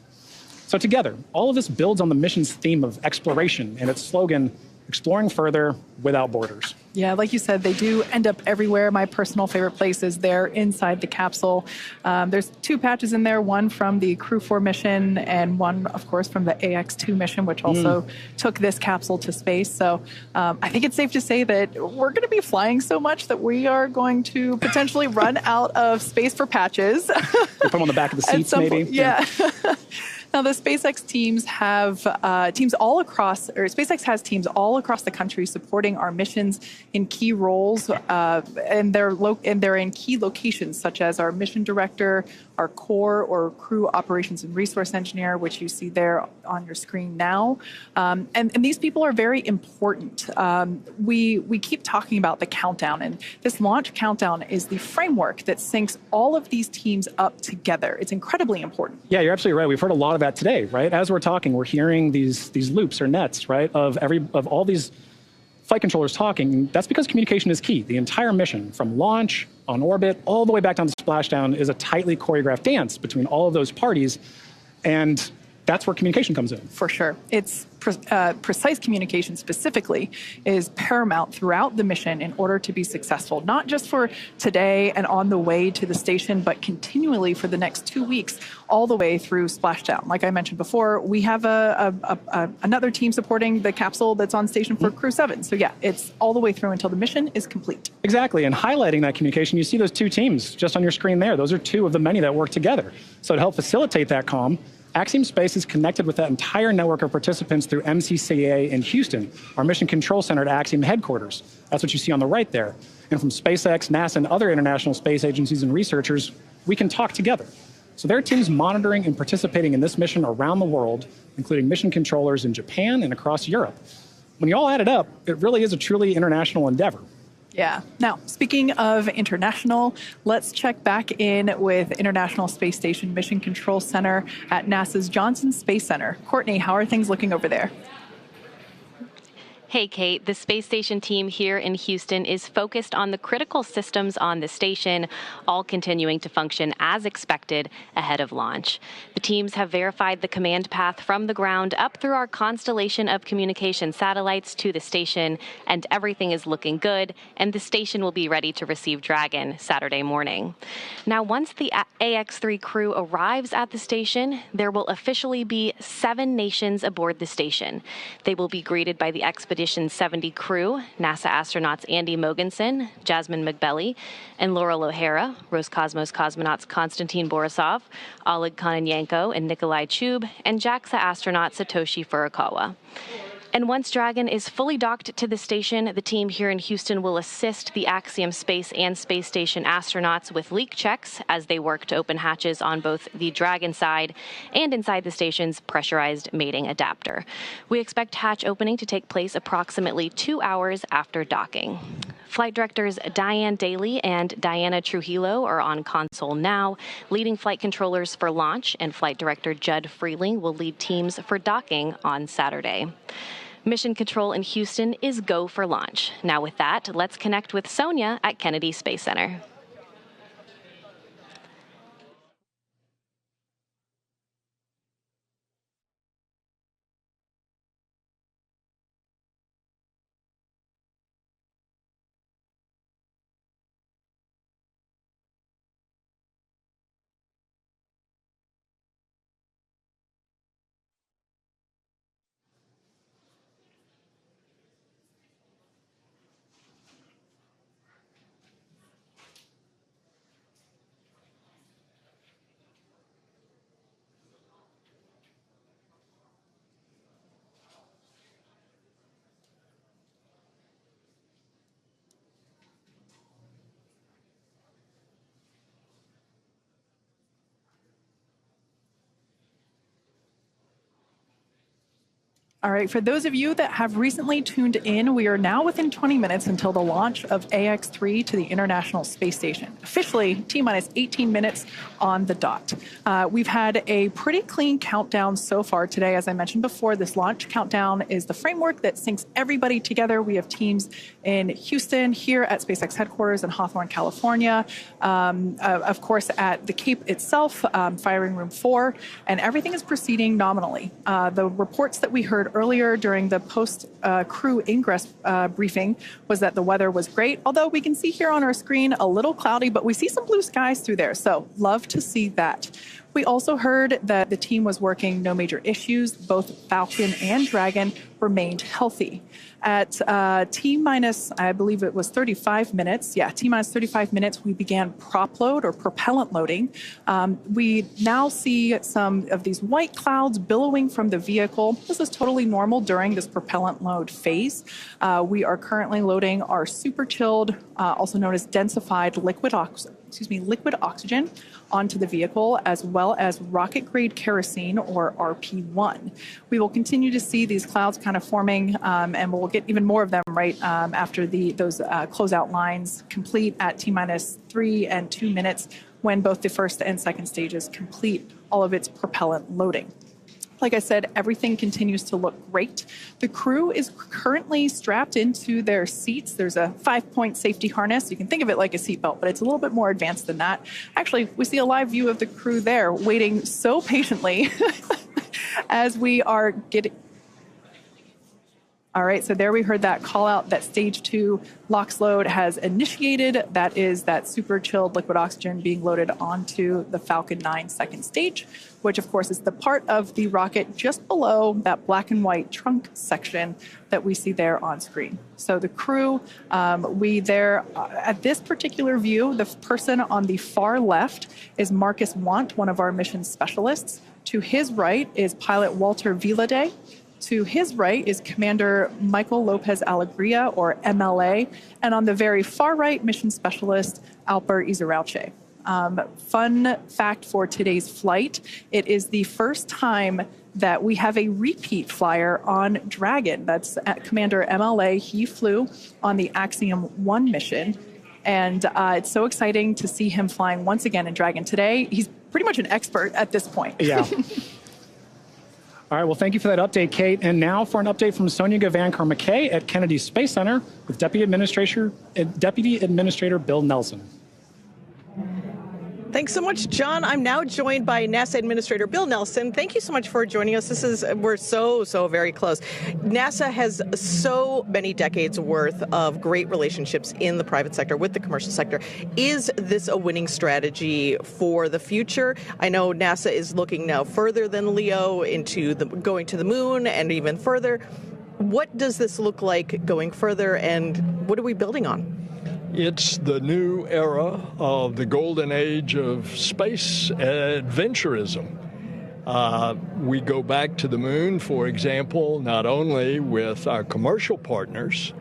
So together, all of this builds on the mission's theme of exploration and its slogan, exploring further without borders. Yeah, like you said, they do end up everywhere. My personal favorite place is there inside the capsule. There's 2 patches in there, one from the Crew 4 mission and one, of course, from the AX2 mission, which also took this capsule to space. So I think it's safe to say that we're going to be flying so much that we are going to potentially run out of space for patches. Put them on the back of the seats, maybe. Yeah. Now, the SpaceX teams have teams all across, or SpaceX has teams all across the country supporting our missions in key roles, and they're in key locations such as our mission director, our core or crew operations and resource engineer, which you see there on your screen now. And these people are very important. We keep talking about the countdown, and this launch countdown is the framework that syncs all of these teams up together. It's incredibly important. Yeah, you're absolutely right. We've heard a lot of that today, right? As we're talking, we're hearing these loops or nets, right, of all these flight controllers talking. That's because communication is key. The entire mission, from launch, on orbit, all the way back down to splashdown, is a tightly choreographed dance between all of those parties, and that's where communication comes in. For sure. It's precise communication specifically is paramount throughout the mission in order to be successful, not just for today and on the way to the station, but continually for the next 2 weeks, all the way through splashdown. Like I mentioned before, we have another team supporting the capsule that's on station for Crew 7. So yeah, it's all the way through until the mission is complete. Exactly, and highlighting that communication, you see those 2 teams just on your screen there. Those are 2 of the many that work together. So to help facilitate that comm, Axiom Space is connected with that entire network of participants through MCCA in Houston, our mission control center at Axiom headquarters. That's what you see on the right there. And from SpaceX, NASA, and other international space agencies and researchers, we can talk together. So there are teams monitoring and participating in this mission around the world, including mission controllers in Japan and across Europe. When you all add it up, it really is a truly international endeavor. Yeah. Now, speaking of international, let's check back in with International Space Station Mission Control Center at NASA's Johnson Space Center. Courtney, how are things looking over there? Hey, Kate. The space station team here in Houston is focused on the critical systems on the station, all continuing to function as expected ahead of launch. The teams have verified the command path from the ground up through our constellation of communication satellites to the station, and everything is looking good, and the station will be ready to receive Dragon Saturday morning. Now, once the AX-3 crew arrives at the station, there will officially be 7 nations aboard the station. They will be greeted by the Expedition 70 crew, NASA astronauts Andy Mogensen, Jasmine McBelly, and Laurel O'Hara, Roscosmos cosmonauts Konstantin Borisov, Oleg Kononenko, and Nikolai Chub, and JAXA astronaut Satoshi Furukawa. And once Dragon is fully docked to the station, the team here in Houston will assist the Axiom Space and Space Station astronauts with leak checks as they work to open hatches on both the Dragon side and inside the station's pressurized mating adapter. We expect hatch opening to take place approximately 2 hours after docking. Flight directors Diane Daly and Diana Trujillo are on console now, leading flight controllers for launch, and flight director Judd Freeling will lead teams for docking on Saturday. Mission control in Houston is go for launch. Now with that, let's connect with Sonia at Kennedy Space Center. All right, for those of you that have recently tuned in, we are now within 20 minutes until the launch of AX-3 to the International Space Station. Officially, T-minus 18 minutes on the dot. We've had a pretty clean countdown so far today. As I mentioned before, this launch countdown is the framework that syncs everybody together. We have teams in Houston, here at SpaceX headquarters in Hawthorne, California, of course at the Cape itself, firing room 4, and everything is proceeding nominally. The reports that we heard earlier during the post-crew ingress briefing was that the weather was great, although we can see here on our screen a little cloudy, but we see some blue skies through there, so love to see that. We also heard that the team was working no major issues. Both Falcon and Dragon remained healthy. At T-minus, I believe it was 35 minutes. Yeah, T-minus 35 minutes, we began prop load or propellant loading. We now see some of these white clouds billowing from the vehicle. This is totally normal during this propellant load phase. We are currently loading our super chilled, also known as densified liquid oxygen onto the vehicle, as well as rocket-grade kerosene, or RP1. We will continue to see these clouds kind of forming, and we'll get even more of them right after those closeout lines complete at T-minus 3 and 2 minutes, when both the first and second stages complete all of its propellant loading. Like I said, everything continues to look great. The crew is currently strapped into their seats. There's a 5-point safety harness. You can think of it like a seatbelt, but it's a little bit more advanced than that. Actually, we see a live view of the crew there waiting so patiently as we are getting... All right, so there we heard that call out that stage 2 LOX load has initiated. That is that super chilled liquid oxygen being loaded onto the Falcon 9 second stage, which of course is the part of the rocket just below that black and white trunk section that we see there on screen. So the crew, at this particular view, the person on the far left is Marcus Wandt, one of our mission specialists. To his right is pilot Walter Villadei. To his right is Commander Michael López-Alegría, or MLA, and on the very far right, mission specialist Alper Gezeravcı. Fun fact for today's flight, it is the first time that we have a repeat flyer on Dragon. That's Commander MLA. He flew on the Axiom 1 mission, and it's so exciting to see him flying once again in Dragon today. He's pretty much an expert at this point. Yeah. All right, well, thank you for that update, Kate. And now for an update from Sonia Gavankar-McKay at Kennedy Space Center with Deputy Administrator Bill Nelson. Thanks so much, John. I'm now joined by NASA Administrator Bill Nelson. Thank you so much for joining us. We're so very close. NASA has so many decades worth of great relationships in the private sector with the commercial sector. Is this a winning strategy for the future? I know NASA is looking now further than LEO into going to the moon and even further. What does this look like going further, and what are we building on? It's the new era of the golden age of space adventurism. We go back to the moon, for example, not only with our commercial partners,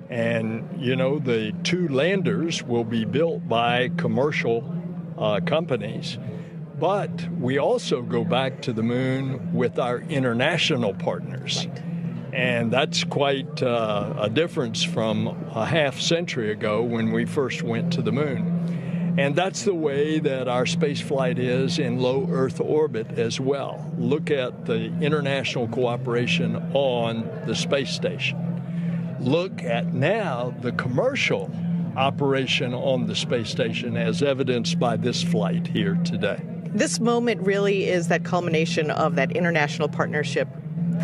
and, the 2 landers will be built by commercial companies, but we also go back to the moon with our international partners. And that's quite a difference from a half century ago when we first went to the moon. And that's the way that our space flight is in low Earth orbit as well. Look at the international cooperation on the space station. Look at now the commercial operation on the space station as evidenced by this flight here today. This moment really is that culmination of that international partnership,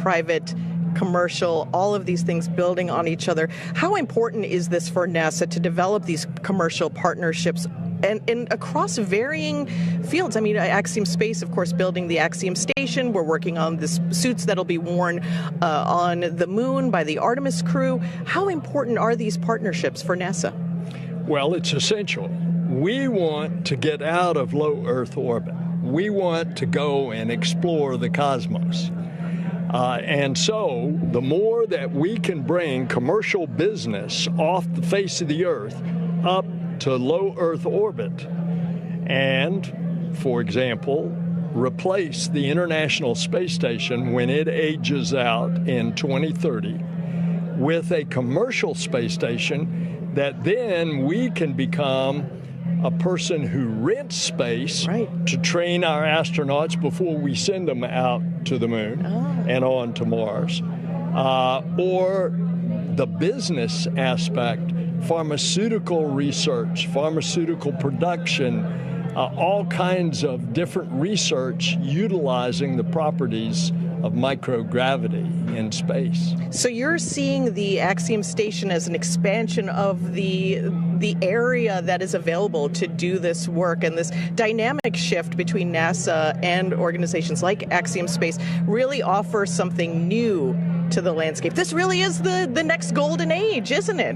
private, commercial, all of these things building on each other. How important is this for NASA to develop these commercial partnerships and across varying fields? I mean, Axiom Space, of course, building the Axiom Station. We're working on the suits that'll be worn on the moon by the Artemis crew. How important are these partnerships for NASA? Well, it's essential. We want to get out of low Earth orbit. We want to go and explore the cosmos. And so the more that we can bring commercial business off the face of the Earth up to low Earth orbit and, for example, replace the International Space Station when it ages out in 2030 with a commercial space station that then we can become a person who rents space to train our astronauts before we send them out to the moon and on to Mars. Or the business aspect, pharmaceutical research, pharmaceutical production, all kinds of different research utilizing the properties of microgravity in space. So you're seeing the Axiom Station as an expansion of the area that is available to do this work, and this dynamic shift between NASA and organizations like Axiom Space really offers something new to the landscape. This really is the next golden age, isn't it?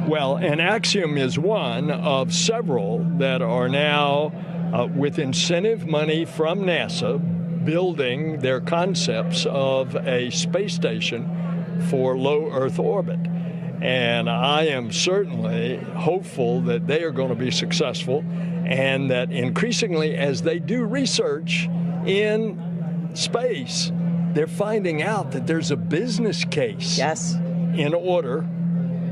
Well, and Axiom is one of several that are now with incentive money from NASA building their concepts of a space station for low Earth orbit. And I am certainly hopeful that they are going to be successful, and that increasingly as they do research in space, they're finding out that there's a business case in order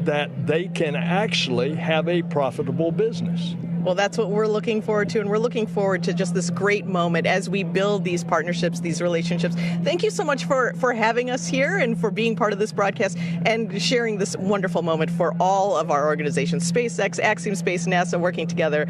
that they can actually have a profitable business. Well, that's what we're looking forward to, and we're looking forward to just this great moment as we build these partnerships, these relationships. Thank you so much for having us here and for being part of this broadcast and sharing this wonderful moment for all of our organizations, SpaceX, Axiom Space, NASA, working together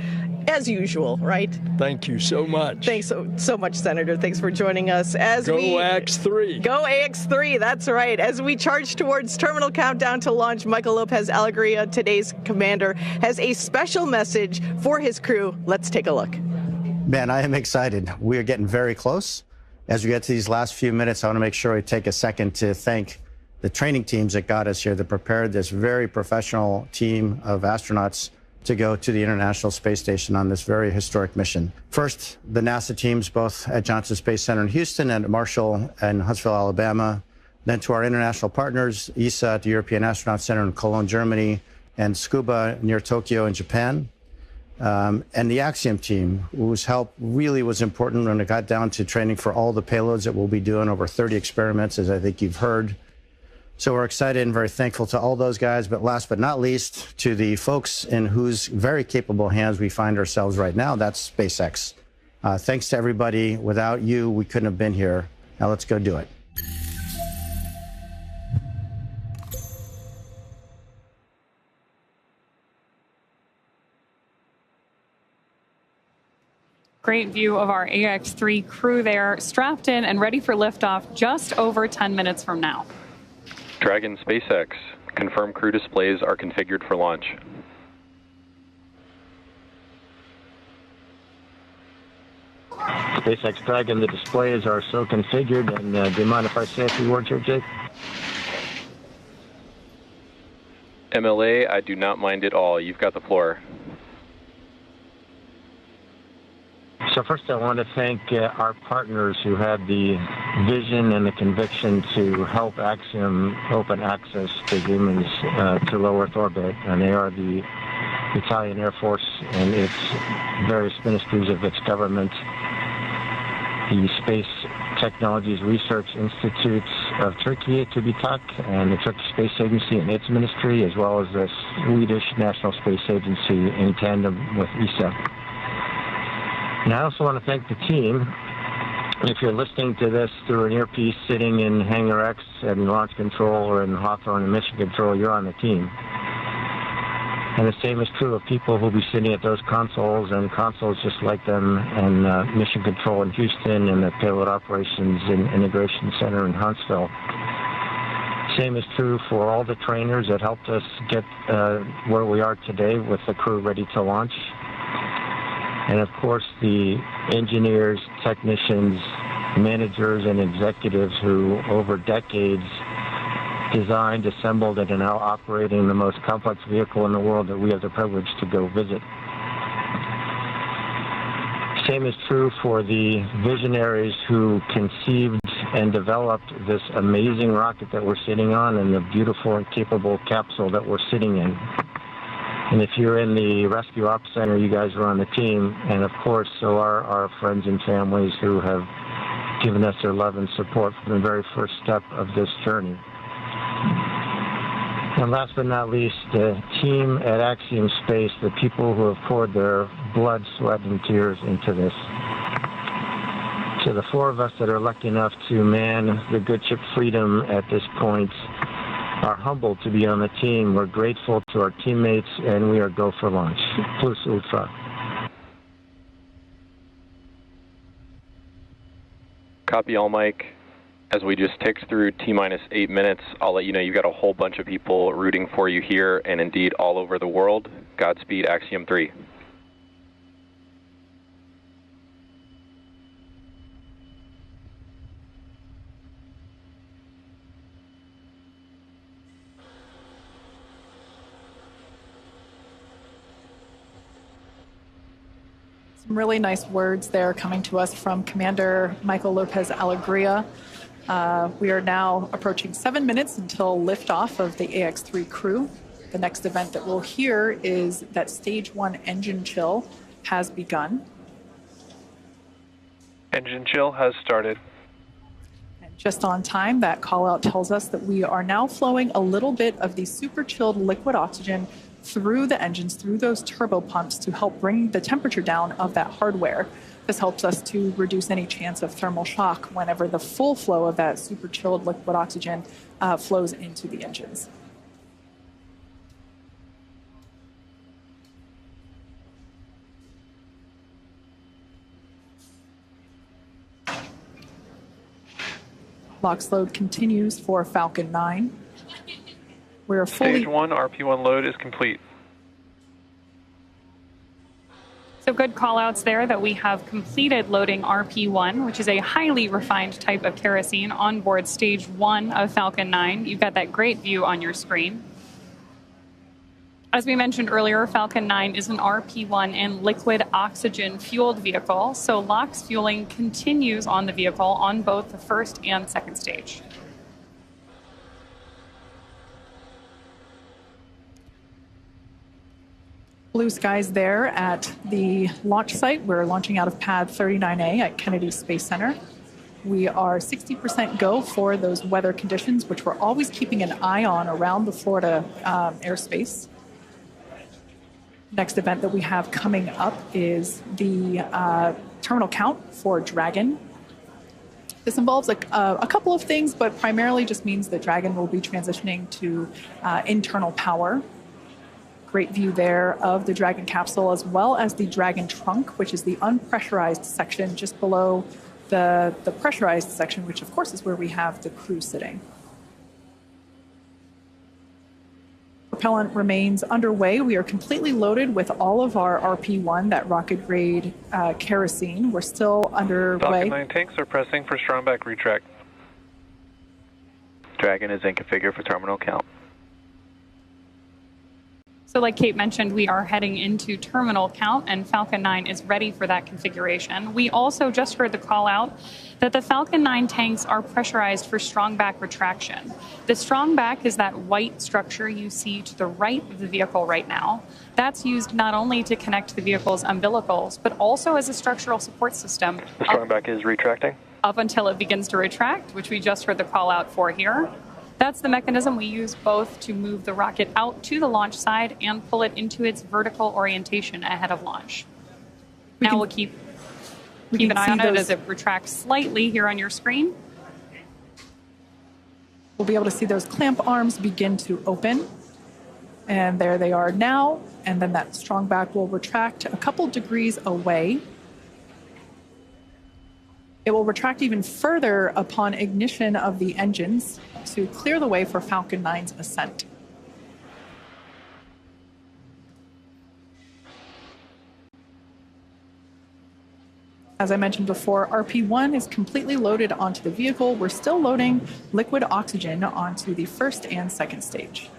as usual, right? Thank you so much. Thanks so much, Senator. Thanks for joining us. Go AX3. Go AX3, that's right. As we charge towards terminal countdown to launch, Michael López-Alegría, today's commander, has a special message for his crew. Let's take a look. Man, I am excited. We are getting very close. As we get to these last few minutes, I want to make sure we take a second to thank the training teams that got us here, that prepared this very professional team of astronauts to go to the International Space Station on this very historic mission. First, the NASA teams, both at Johnson Space Center in Houston and at Marshall and Huntsville, Alabama. Then to our international partners, ESA at the European Astronaut Center in Cologne, Germany, and Scuba near Tokyo in Japan. And the Axiom team, whose help really was important when it got down to training for all the payloads that we'll be doing, over 30 experiments, as I think you've heard. So we're excited and very thankful to all those guys. But last but not least, to the folks in whose very capable hands we find ourselves right now, that's SpaceX. Thanks to everybody. Without you, we couldn't have been here. Now let's go do it. Great view of our AX-3 crew there, strapped in and ready for liftoff just over 10 minutes from now. Dragon SpaceX, confirmed crew displays are configured for launch. SpaceX Dragon, the displays are so configured, and do you mind if I say a few words here, Jake? MLA, I do not mind at all. You've got the floor. So first I want to thank our partners who had the vision and the conviction to help Axiom open access to humans to low Earth orbit, and they are the Italian Air Force and its various ministries of its government, the Space Technologies Research Institutes of Turkey, TÜBİTAK, and the Turkish Space Agency and its ministry, as well as the Swedish National Space Agency in tandem with ESA. And I also want to thank the team. If you're listening to this through an earpiece sitting in Hangar X and Launch Control or in Hawthorne and Mission Control, you're on the team. And the same is true of people who'll be sitting at those consoles and consoles just like them, and Mission Control in Houston and the Payload Operations and Integration Center in Huntsville. Same is true for all the trainers that helped us get where we are today with the crew ready to launch. And of course, the engineers, technicians, managers, and executives who, over decades, designed, assembled, and are now operating the most complex vehicle in the world that we have the privilege to go visit. Same is true for the visionaries who conceived and developed this amazing rocket that we're sitting on and the beautiful and capable capsule that we're sitting in. And if you're in the Rescue Ops Center, you guys are on the team. And of course, so are our friends and families who have given us their love and support from the very first step of this journey. And last but not least, the team at Axiom Space, the people who have poured their blood, sweat, and tears into this. To the four of us that are lucky enough to man the good ship Freedom at this point, are humbled to be on the team. We're grateful to our teammates, and we are go for launch. Plus ultra. Copy all, Mike. As we just ticked through T-minus 8 minutes, I'll let you know you've got a whole bunch of people rooting for you here and indeed all over the world. Godspeed, Axiom 3. Some really nice words there coming to us from Commander Michael López-Alegría. We are now approaching 7 minutes until liftoff of the AX-3 crew. The next event that we'll hear is that Stage 1 engine chill has begun. Engine chill has started. And just on time, that call out tells us that we are now flowing a little bit of the super chilled liquid oxygen through the engines, through those turbo pumps to help bring the temperature down of that hardware. This helps us to reduce any chance of thermal shock whenever the full flow of that super chilled liquid oxygen flows into the engines. LOX load continues for Falcon 9. We're fully... Stage 1 RP1 load is complete. So good call-outs there that we have completed loading RP1, which is a highly refined type of kerosene on board Stage 1 of Falcon 9. You've got that great view on your screen. As we mentioned earlier, Falcon 9 is an RP1 and liquid oxygen fueled vehicle, so LOX fueling continues on the vehicle on both the first and second stage. Blue skies there at the launch site. We're launching out of pad 39A at Kennedy Space Center. We are 60% go for those weather conditions, which we're always keeping an eye on around the Florida airspace. Next event that we have coming up is the terminal count for Dragon. This involves a couple of things, but primarily just means that Dragon will be transitioning to internal power. Great view there of the Dragon capsule, as well as the Dragon trunk, which is the unpressurized section just below the pressurized section, which of course is where we have the crew sitting. Propellant remains underway. We are completely loaded with all of our RP-1, that rocket-grade kerosene. We're still underway. Falcon 9 tanks are pressing for strong back retract. Dragon is in configure for terminal count. So like Kate mentioned, we are heading into terminal count, and Falcon 9 is ready for that configuration. We also just heard the call out that the Falcon 9 tanks are pressurized for strong back retraction. The strong back is that white structure you see to the right of the vehicle right now. That's used not only to connect the vehicle's umbilicals, but also as a structural support system. The strong back is retracting? Up until it begins to retract, which we just heard the call out for here. That's the mechanism we use both to move the rocket out to the launch side and pull it into its vertical orientation ahead of launch. We'll keep an eye on it as it retracts slightly here on your screen. We'll be able to see those clamp arms begin to open. And there they are now. And then that strong back will retract a couple degrees away. It will retract even further upon ignition of the engines to clear the way for Falcon 9's ascent. As I mentioned before, RP-1 is completely loaded onto the vehicle. We're still loading liquid oxygen onto the first and second stage.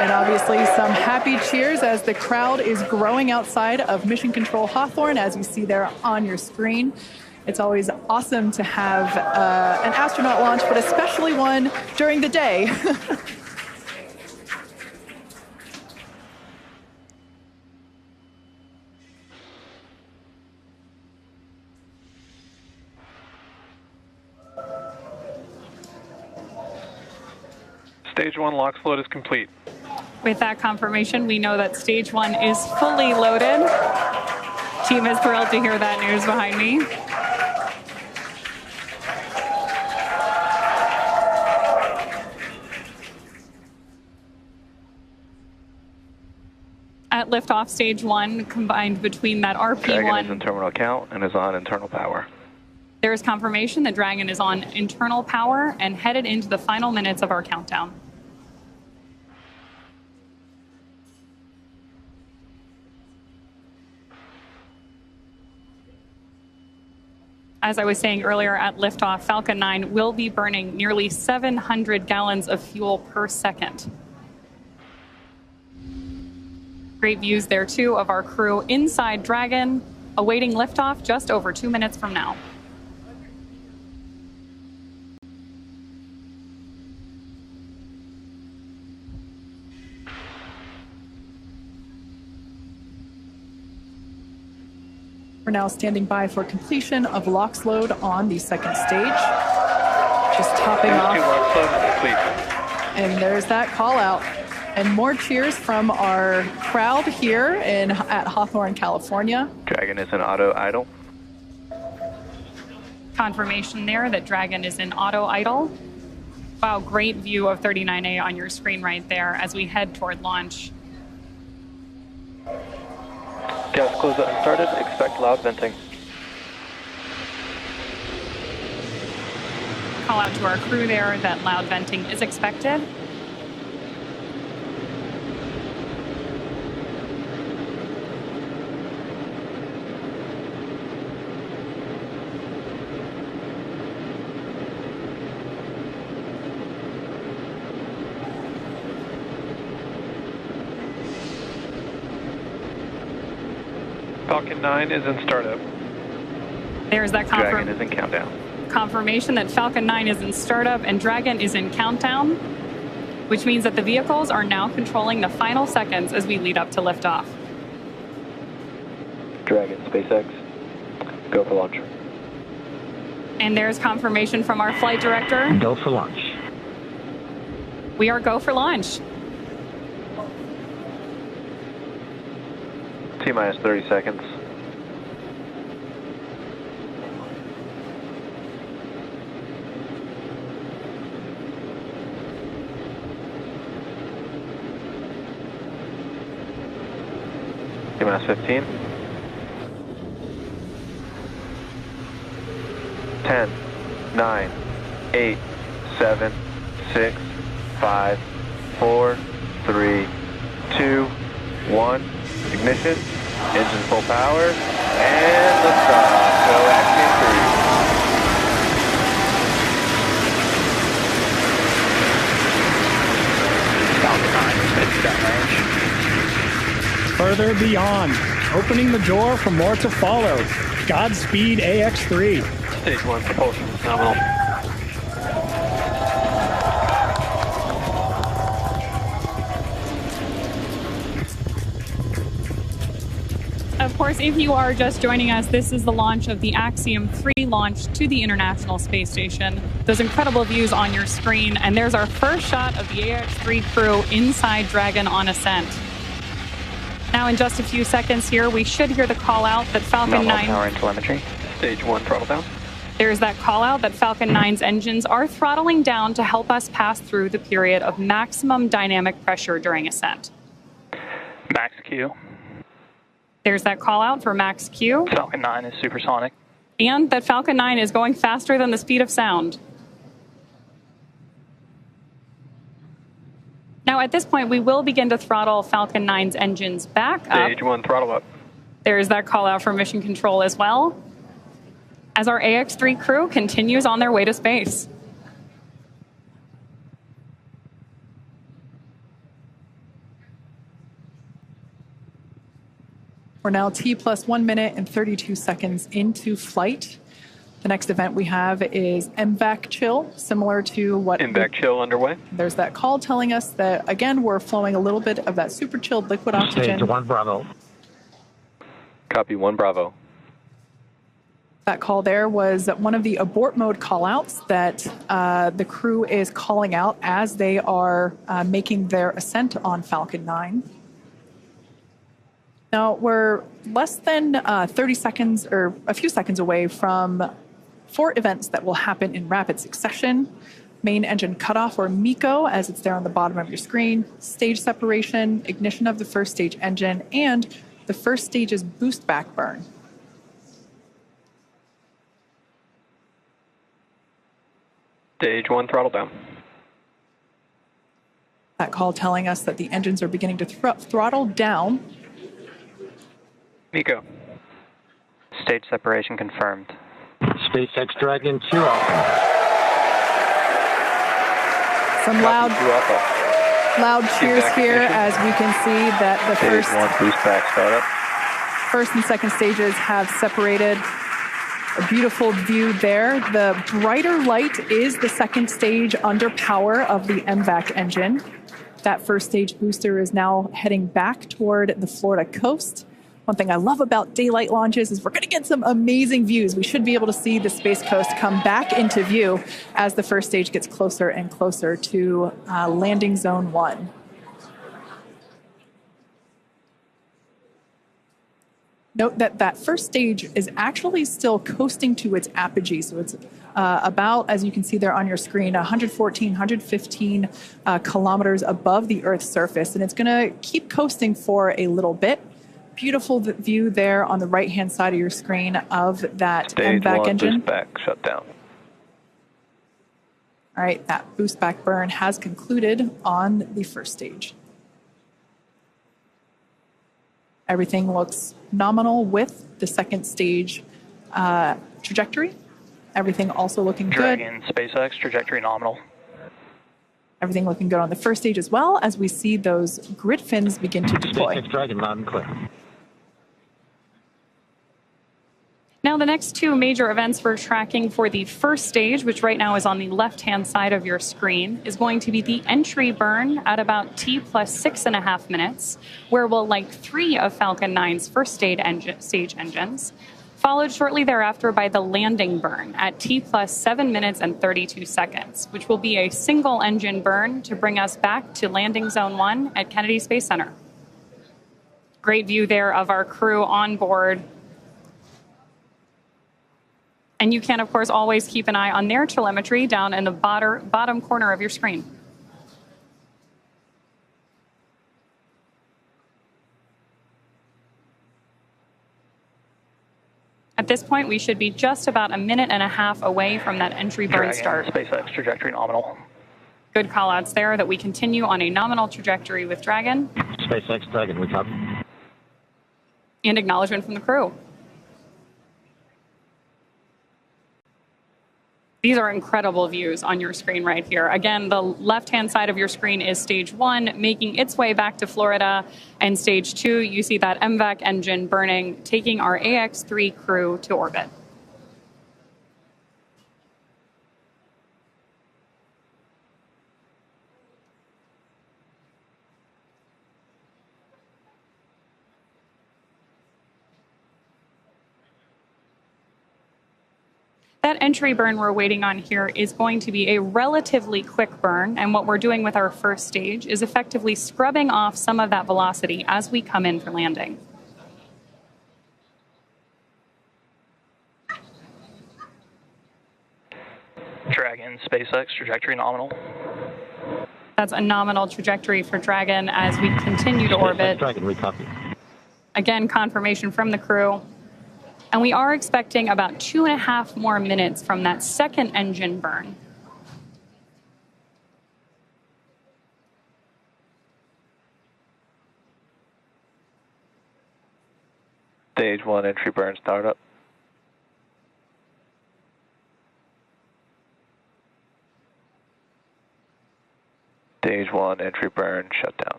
And obviously some happy cheers as the crowd is growing outside of Mission Control Hawthorne, as you see there on your screen. It's always awesome to have an astronaut launch, but especially one during the day. Stage 1 LOX load is complete. With that confirmation, we know that Stage 1 is fully loaded. Team is thrilled to hear that news behind me. At liftoff, Stage 1 combined between that RP-1. Dragon is in terminal count and is on internal power. There is confirmation that Dragon is on internal power and headed into the final minutes of our countdown. As I was saying earlier, at liftoff, Falcon 9 will be burning nearly 700 gallons of fuel per second. Great views there, too, of our crew inside Dragon, awaiting liftoff just over 2 minutes from now. We're now standing by for completion of LOX load on the second stage. Just topping off. And there's that call out. And more cheers from our crowd here at Hawthorne, California. Dragon is in auto idle. Confirmation there that Dragon is in auto idle. Wow, great view of 39A on your screen right there as we head toward launch. Gas close up and started. Expect loud venting. Call out to our crew there that loud venting is expected. Falcon 9 is in startup. There's that Dragon is in countdown. Confirmation that Falcon 9 is in startup and Dragon is in countdown, which means that the vehicles are now controlling the final seconds as we lead up to liftoff. Dragon, SpaceX, go for launch. And there's confirmation from our flight director. Go for launch. We are go for launch. T-minus 30 seconds. mass 15. 10, 9, 8, 7, 6, 5, 4, 3, 2, 1. Ignition, engine full power, and liftoff. Go Axiom 3. Further beyond, opening the door for more to follow. Godspeed, AX3. Stage 1 propulsion is nominal. Of course, if you are just joining us, this is the launch of the Axiom 3 launch to the International Space Station. Those incredible views on your screen, and there's our first shot of the AX3 crew inside Dragon on ascent. Now, in just a few seconds here, we should hear the call out that Falcon 9... power and telemetry. Stage 1 throttle down. There's that call out that Falcon 9's engines are throttling down to help us pass through the period of maximum dynamic pressure during ascent. Max Q. There's that call out for Max Q. Falcon 9 is supersonic. And that Falcon 9 is going faster than the speed of sound. Now, at this point, we will begin to throttle Falcon 9's engines back up. Stage 1 throttle up. There's that call out for mission control as well, as our AX3 crew continues on their way to space. We're now T plus 1 minute and 32 seconds into flight. The next event we have is MVAC chill, similar to what... MVAC chill underway. There's that call telling us that, again, we're flowing a little bit of that super chilled liquid oxygen. Stage 1 Bravo. Copy 1 Bravo. That call there was one of the abort mode callouts that the crew is calling out as they are making their ascent on Falcon 9. Now, we're less than 30 seconds or a few seconds away from 4 events that will happen in rapid succession. Main engine cutoff, or MECO, as it's there on the bottom of your screen, stage separation, ignition of the first stage engine, and the first stage's boost back burn. Stage 1 throttle down. That call telling us that the engines are beginning to throttle down. MECO. Stage separation confirmed. SpaceX Dragon 2 Alpha. Some loud cheers here as we can see that the Stage 1 boost back startup. first and second stages have separated. A beautiful view there. The brighter light is the second stage under power of the MVAC engine. That first stage booster is now heading back toward the Florida coast. One thing I love about daylight launches is we're going to get some amazing views. We should be able to see the Space Coast come back into view as the first stage gets closer and closer to landing zone 1. Note that that first stage is actually still coasting to its apogee. So it's about, as you can see there on your screen, 114, 115 kilometers above the Earth's surface. And it's going to keep coasting for a little bit. Beautiful view there on the right-hand side of your screen of that MVAC engine. Boost back shut down. All right, that boost back burn has concluded on the first stage. Everything looks nominal with the second stage trajectory. Everything also looking good. Dragon SpaceX trajectory nominal. Everything looking good on the first stage as well as we see those grid fins begin to deploy. SpaceX Dragon loud and clear. Now, the next 2 major events we're tracking for the first stage, which right now is on the left-hand side of your screen, is going to be the entry burn at about T plus 6.5 minutes, where we'll light 3 of Falcon 9's first stage engines, followed shortly thereafter by the landing burn at T plus 7 minutes and 32 seconds, which will be a single engine burn to bring us back to landing zone 1 at Kennedy Space Center. Great view there of our crew on board. And you can, of course, always keep an eye on their telemetry down in the bottom corner of your screen. At this point, we should be just about a minute and a half away from that entry burn start. SpaceX trajectory nominal. Good call-outs there that we continue on a nominal trajectory with Dragon. SpaceX Dragon, we copy. And acknowledgement from the crew. These are incredible views on your screen right here. Again, the left-hand side of your screen is stage 1, making its way back to Florida. And stage 2, you see that MVAC engine burning, taking our AX-3 crew to orbit. That entry burn we're waiting on here is going to be a relatively quick burn, and what we're doing with our first stage is effectively scrubbing off some of that velocity as we come in for landing. Dragon, SpaceX trajectory nominal. That's a nominal trajectory for Dragon as we continue to orbit. Dragon, we copy. Again, confirmation from the crew. And we are expecting about 2.5 more minutes from that second engine burn. Stage 1 entry burn startup. Stage 1 entry burn shutdown.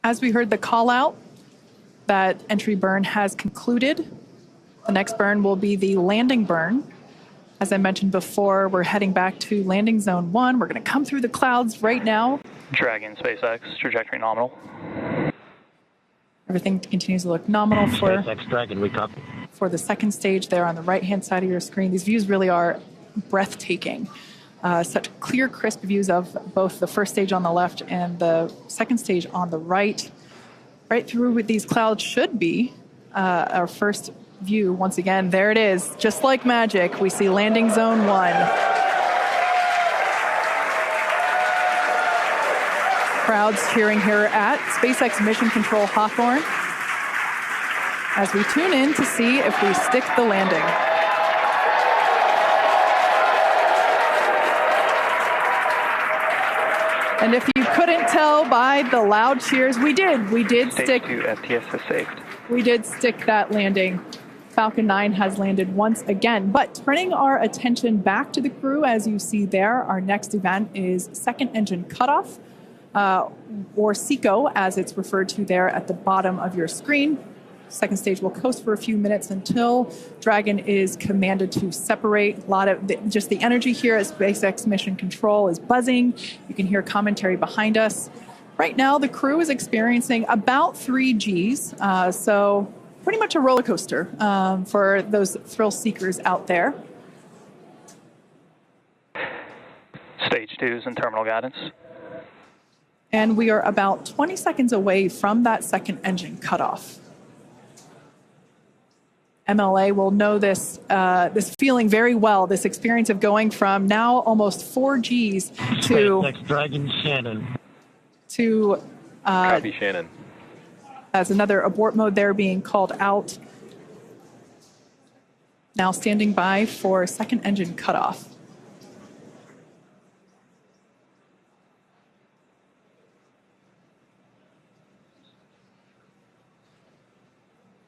As we heard the call out, that entry burn has concluded. The next burn will be the landing burn. As I mentioned before, we're heading back to landing zone 1. We're going to come through the clouds right now. Dragon, SpaceX trajectory nominal. Everything continues to look nominal for SpaceX Dragon, we copy. For the second stage there on the right-hand side of your screen. These views really are breathtaking. Such clear, crisp views of both the first stage on the left and the second stage on the right. Right through with these clouds should be our first view. Once again, there it is. Just like magic, we see landing zone 1. Crowds cheering here at SpaceX Mission Control Hawthorne as we tune in to see if we stick the landing. And if you couldn't tell by the loud cheers, we did stick. Stage 2 FTS is saved. We did stick that landing. Falcon 9 has landed once again. But turning our attention back to the crew, as you see there, our next event is second engine cutoff, or SECO, as it's referred to there at the bottom of your screen. Second stage will coast for a few minutes until Dragon is commanded to separate. A lot of just the energy here at SpaceX Mission Control is buzzing. You can hear commentary behind us. Right now, the crew is experiencing about 3 Gs, so pretty much a roller coaster for those thrill seekers out there. Stage 2 is in terminal guidance. And we are about 20 seconds away from that second engine cutoff. MLA will know this feeling very well, this experience of going from now almost 4 Gs to SpaceX Dragon Shannon. To copy Shannon. As another abort mode there being called out. Now standing by for second engine cutoff.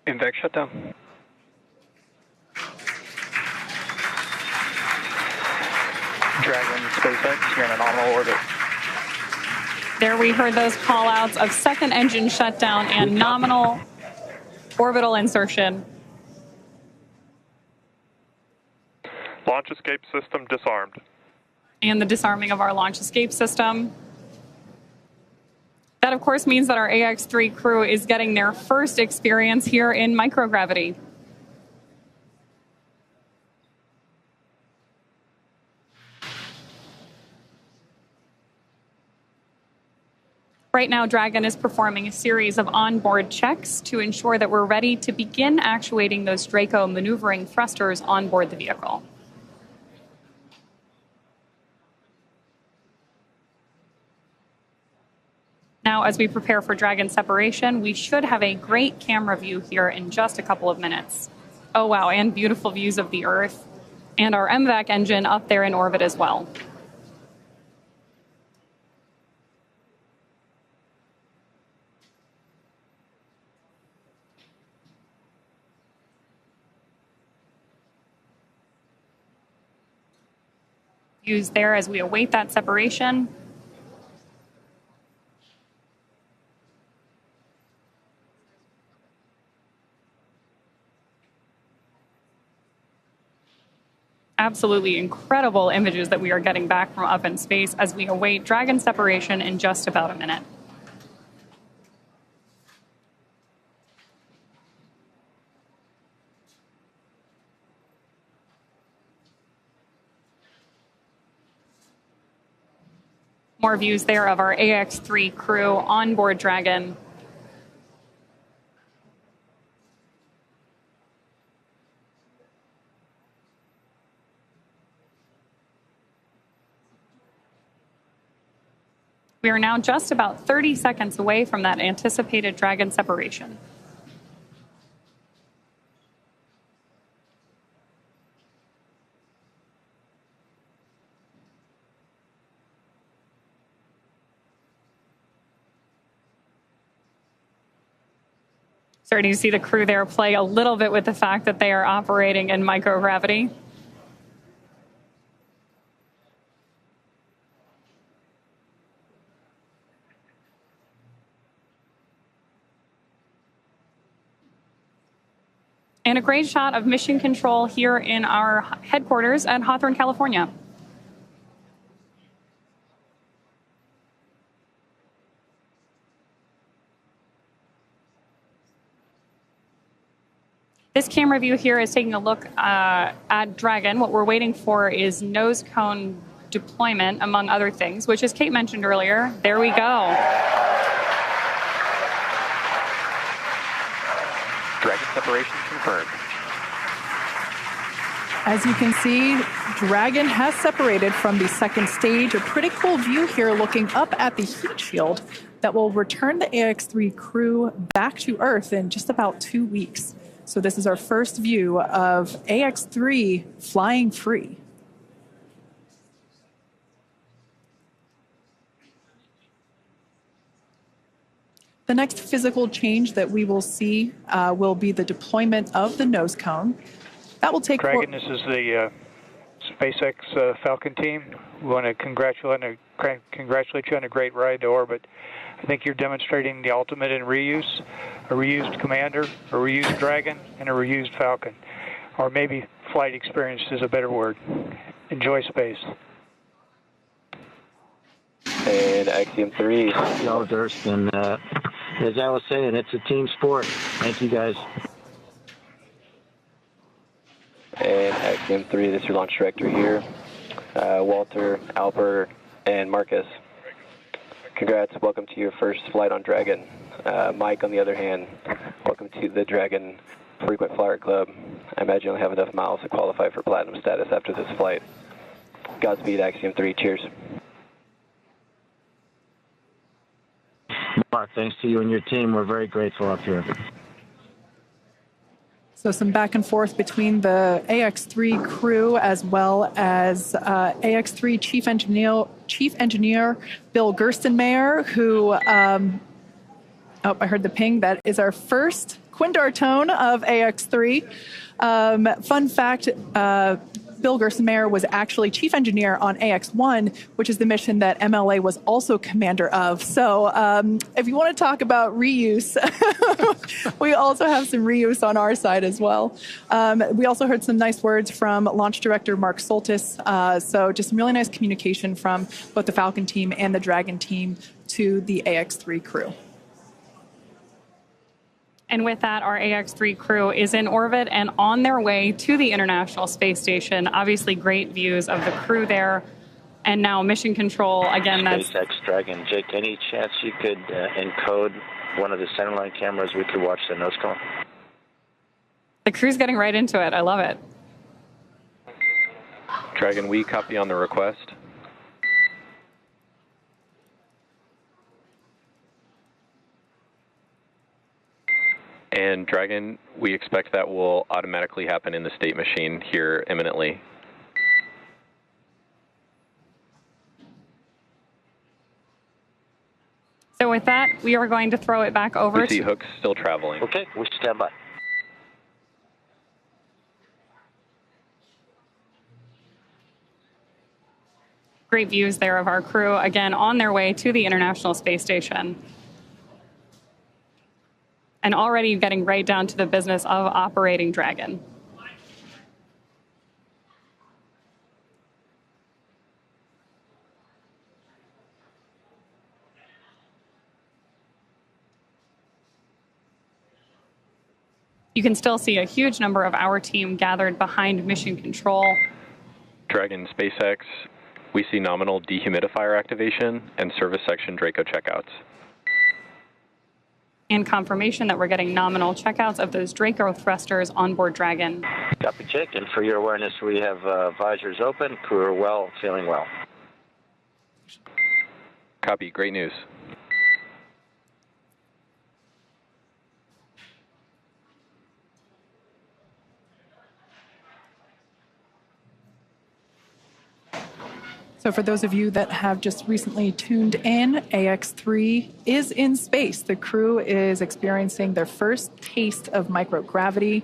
INVEC shutdown. Dragon, SpaceX, you're in a nominal orbit. There we heard those call outs of second engine shutdown and nominal orbital insertion. Launch escape system disarmed. And the disarming of our launch escape system. That, of course, means that our AX-3 crew is getting their first experience here in microgravity. Right now, Dragon is performing a series of onboard checks to ensure that we're ready to begin actuating those Draco maneuvering thrusters on board the vehicle. Now, as we prepare for Dragon separation, we should have a great camera view here in just a couple of minutes. Oh, wow, and beautiful views of the Earth and our MVAC engine up there in orbit as well. Views there as we await that separation. Absolutely incredible images that we are getting back from up in space as we await Dragon separation in just about a minute. More views there of our AX-3 crew on board Dragon. We are now just about 30 seconds away from that anticipated Dragon separation. Starting to see the crew there play a little bit with the fact that they are operating in microgravity. And a great shot of mission control here in our headquarters at Hawthorne, California. This camera view here is taking a look at Dragon. What we're waiting for is nose cone deployment, among other things, which, as Kate mentioned earlier, there we go. Dragon separation confirmed. As you can see, Dragon has separated from the second stage. A pretty cool view here looking up at the heat shield that will return the AX-3 crew back to Earth in just about 2 weeks. So this is our first view of AX-3 flying free. The next physical change that we will see will be the deployment of the nose cone. That will take... Dragon, this is the SpaceX Falcon team. We want to congratulate you on a great ride to orbit. I think you're demonstrating the ultimate in reuse, a reused Commander, a reused Dragon, and a reused Falcon. Or maybe flight experience is a better word. Enjoy space. And Axiom 3. Y'all, Durston. As I was saying, it's a team sport. Thank you, guys. And Axiom 3, this is your launch director here. Walter, Alper, and Marcus. Congrats, welcome to your first flight on Dragon. Mike, on the other hand, welcome to the Dragon Frequent Flyer Club. I imagine you'll have enough miles to qualify for platinum status after this flight. Godspeed, Axiom 3, cheers. Mark, thanks to you and your team. We're very grateful up here. So some back and forth between the AX-3 crew as well as AX-3 Chief Engineer Bill Gerstenmayer, who, oh, I heard the ping. That is our first Quindar tone of AX-3. Fun fact, Bill Gerstenmayer was actually chief engineer on AX-1, which is the mission that MLA was also commander of. So if you want to talk about reuse, we also have some reuse on our side as well. We also heard some nice words from launch director Mark Soltis. So just some really nice communication from both the Falcon team and the Dragon team to the AX-3 crew. And with that, our AX-3 crew is in orbit and on their way to the International Space Station. Obviously, great views of the crew there. And now mission control, again, that's... SpaceX Dragon. Jake, any chance you could encode one of the centerline cameras? We could watch the nose cone. The crew's getting right into it. I love it. Dragon, we copy on the request. And Dragon, we expect that will automatically happen in the state machine here imminently. So with that, we are going to throw it back over We see hooks still traveling. Okay, we stand by. Great views there of our crew, again, on their way to the International Space Station. And already getting right down to the business of operating Dragon. You can still see a huge number of our team gathered behind mission control. Dragon SpaceX, we see nominal dehumidifier activation and service section Draco checkouts. And confirmation that we're getting nominal checkouts of those Draco thrusters on board Dragon. Copy, check. And for your awareness, we have visors open, crew are well, feeling well. Copy, great news. So for those of you that have just recently tuned in, AX-3 is in space. The crew is experiencing their first taste of microgravity.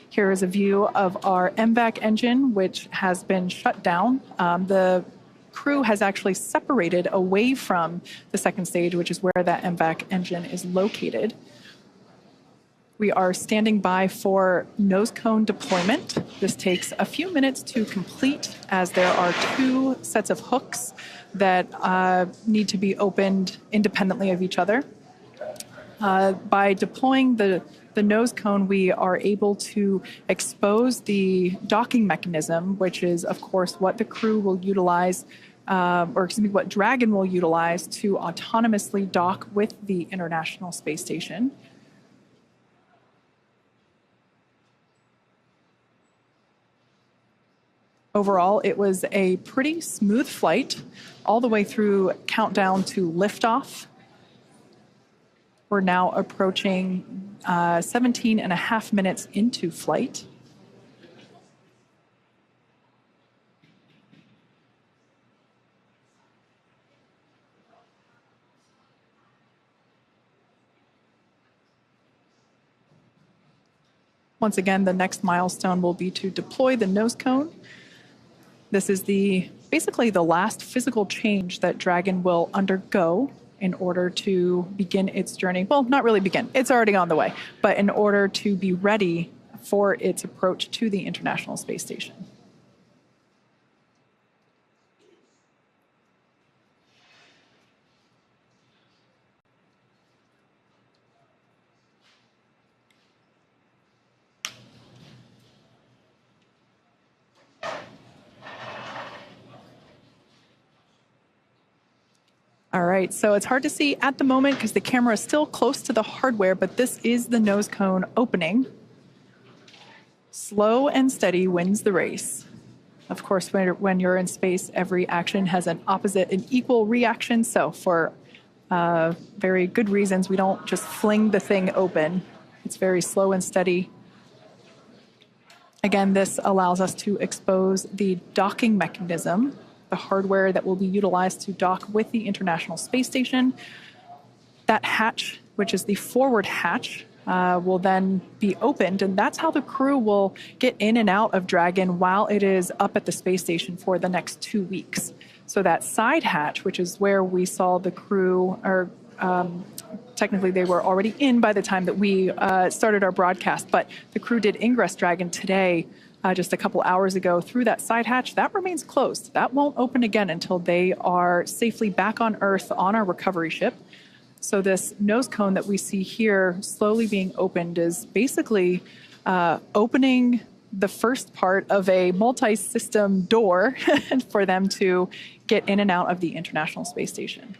Here is a view of our MVAC engine, which has been shut down. The crew has actually separated away from the second stage, which is where that MVAC engine is located. We are standing by for nose cone deployment. This takes a few minutes to complete, as there are 2 sets of hooks that need to be opened independently of each other. By deploying the nose cone, we are able to expose the docking mechanism, which is, of course, what the crew will utilize, what Dragon will utilize to autonomously dock with the International Space Station. Overall, it was a pretty smooth flight all the way through countdown to liftoff. We're now approaching 17 and a half minutes into flight. Once again, the next milestone will be to deploy the nose cone. This is basically the last physical change that Dragon will undergo in order to begin its journey. Well, not really begin, it's already on the way, but in order to be ready for its approach to the International Space Station. All right, so it's hard to see at the moment because the camera is still close to the hardware, but this is the nose cone opening. Slow and steady wins the race. Of course, when you're in space, every action has an opposite and equal reaction. So for very good reasons, we don't just fling the thing open. It's very slow and steady. Again, this allows us to expose the docking mechanism, the hardware that will be utilized to dock with the International Space Station. That hatch, which is the forward hatch, will then be opened, and that's how the crew will get in and out of Dragon while it is up at the space station for the next 2 weeks. So that side hatch, which is where we saw the crew, or technically they were already in by the time that we started our broadcast, but the crew did ingress Dragon today, just a couple hours ago, through that side hatch. That remains closed. That won't open again until they are safely back on Earth on our recovery ship. So this nose cone that we see here slowly being opened is basically opening the first part of a multi-system door for them to get in and out of the International Space Station.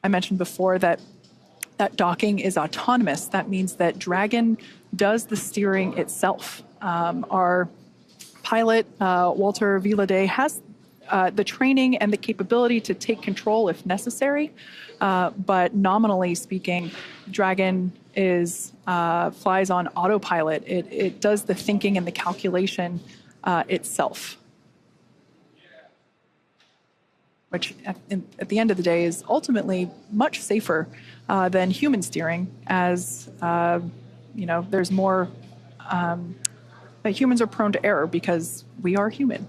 I mentioned before that docking is autonomous. That means that Dragon does the steering itself. Our pilot, Walter Villadei, has the training and the capability to take control if necessary. But nominally speaking, Dragon flies on autopilot. It does the thinking and the calculation itself, which at the end of the day is ultimately much safer than human steering, as there's more that humans are prone to error because we are human.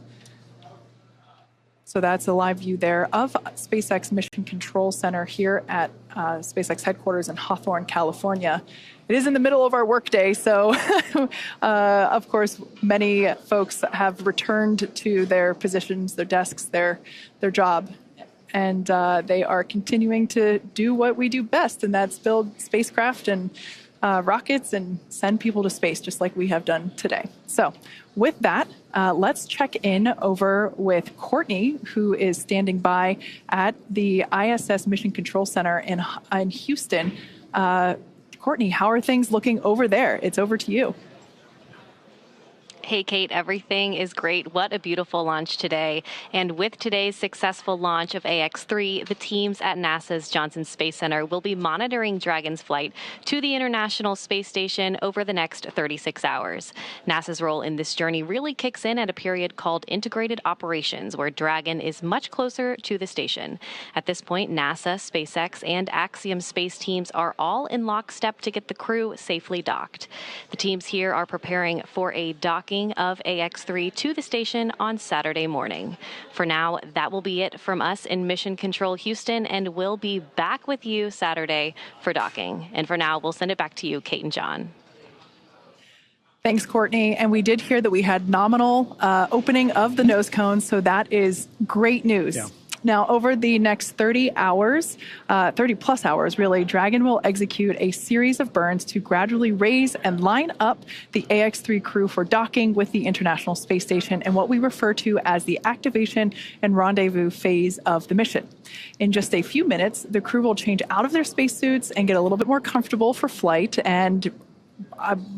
So that's a live view there of SpaceX Mission Control Center here at SpaceX headquarters in Hawthorne, California. It is in the middle of our workday, so of course, many folks have returned to their positions, their desks, their job, and they are continuing to do what we do best, and that's build spacecraft and rockets and send people to space, just like we have done today. So with that, let's check in over with Courtney, who is standing by at the ISS Mission Control Center in Houston. Courtney, how are things looking over there? It's over to you. Hey, Kate, everything is great. What a beautiful launch today. And with today's successful launch of AX-3, the teams at NASA's Johnson Space Center will be monitoring Dragon's flight to the International Space Station over the next 36 hours. NASA's role in this journey really kicks in at a period called Integrated Operations, where Dragon is much closer to the station. At this point, NASA, SpaceX, and Axiom Space teams are all in lockstep to get the crew safely docked. The teams here are preparing for a docking of AX-3 to the station on Saturday morning. For now, that will be it from us in Mission Control Houston, and we'll be back with you Saturday for docking. And for now, we'll send it back to you, Kate and John. Thanks, Courtney. And we did hear that we had nominal opening of the nose cones, so that is great news. Yeah. Now, over the next 30 plus hours, really, Dragon will execute a series of burns to gradually raise and line up the AX-3 crew for docking with the International Space Station and what we refer to as the activation and rendezvous phase of the mission. In just a few minutes, the crew will change out of their spacesuits and get a little bit more comfortable for flight, and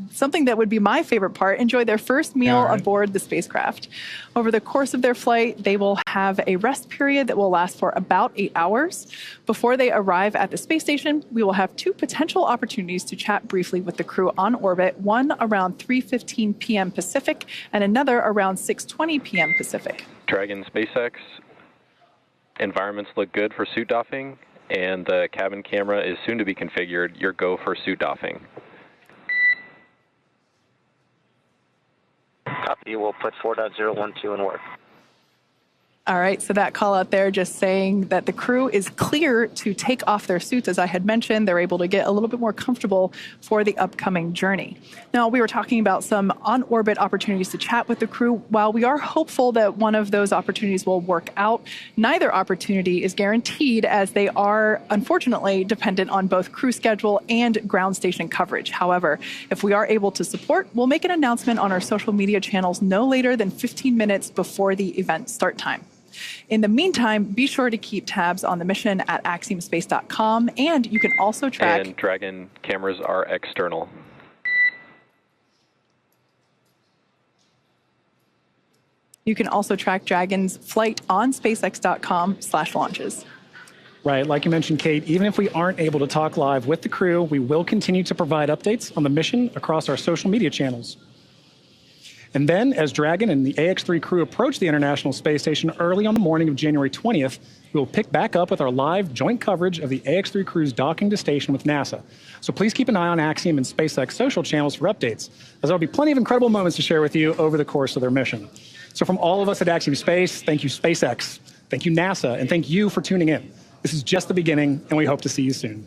something that would be my favorite part, enjoy their first meal aboard the spacecraft. Over the course of their flight, they will have a rest period that will last for about 8 hours. Before they arrive at the space station, we will have 2 potential opportunities to chat briefly with the crew on orbit, one around 3:15 p.m. Pacific and another around 6:20 p.m. Pacific. Dragon SpaceX, environments look good for suit doffing, and the cabin camera is soon to be configured. Your go for suit doffing. Copy, we'll put 4.012 in work. All right, so that call out there just saying that the crew is clear to take off their suits. As I had mentioned, they're able to get a little bit more comfortable for the upcoming journey. Now, we were talking about some on-orbit opportunities to chat with the crew. While we are hopeful that one of those opportunities will work out, neither opportunity is guaranteed, as they are, unfortunately, dependent on both crew schedule and ground station coverage. However, if we are able to support, we'll make an announcement on our social media channels no later than 15 minutes before the event start time. In the meantime, be sure to keep tabs on the mission at axiomspace.com, and you can also track... And Dragon cameras are external. You can also track Dragon's flight on spacex.com/launches. Right, like you mentioned, Kate, even if we aren't able to talk live with the crew, we will continue to provide updates on the mission across our social media channels. And then, as Dragon and the AX-3 crew approach the International Space Station early on the morning of January 20th, we will pick back up with our live joint coverage of the AX-3 crew's docking to station with NASA. So please keep an eye on Axiom and SpaceX social channels for updates, as there will be plenty of incredible moments to share with you over the course of their mission. So from all of us at Axiom Space, thank you SpaceX, thank you NASA, and thank you for tuning in. This is just the beginning, and we hope to see you soon.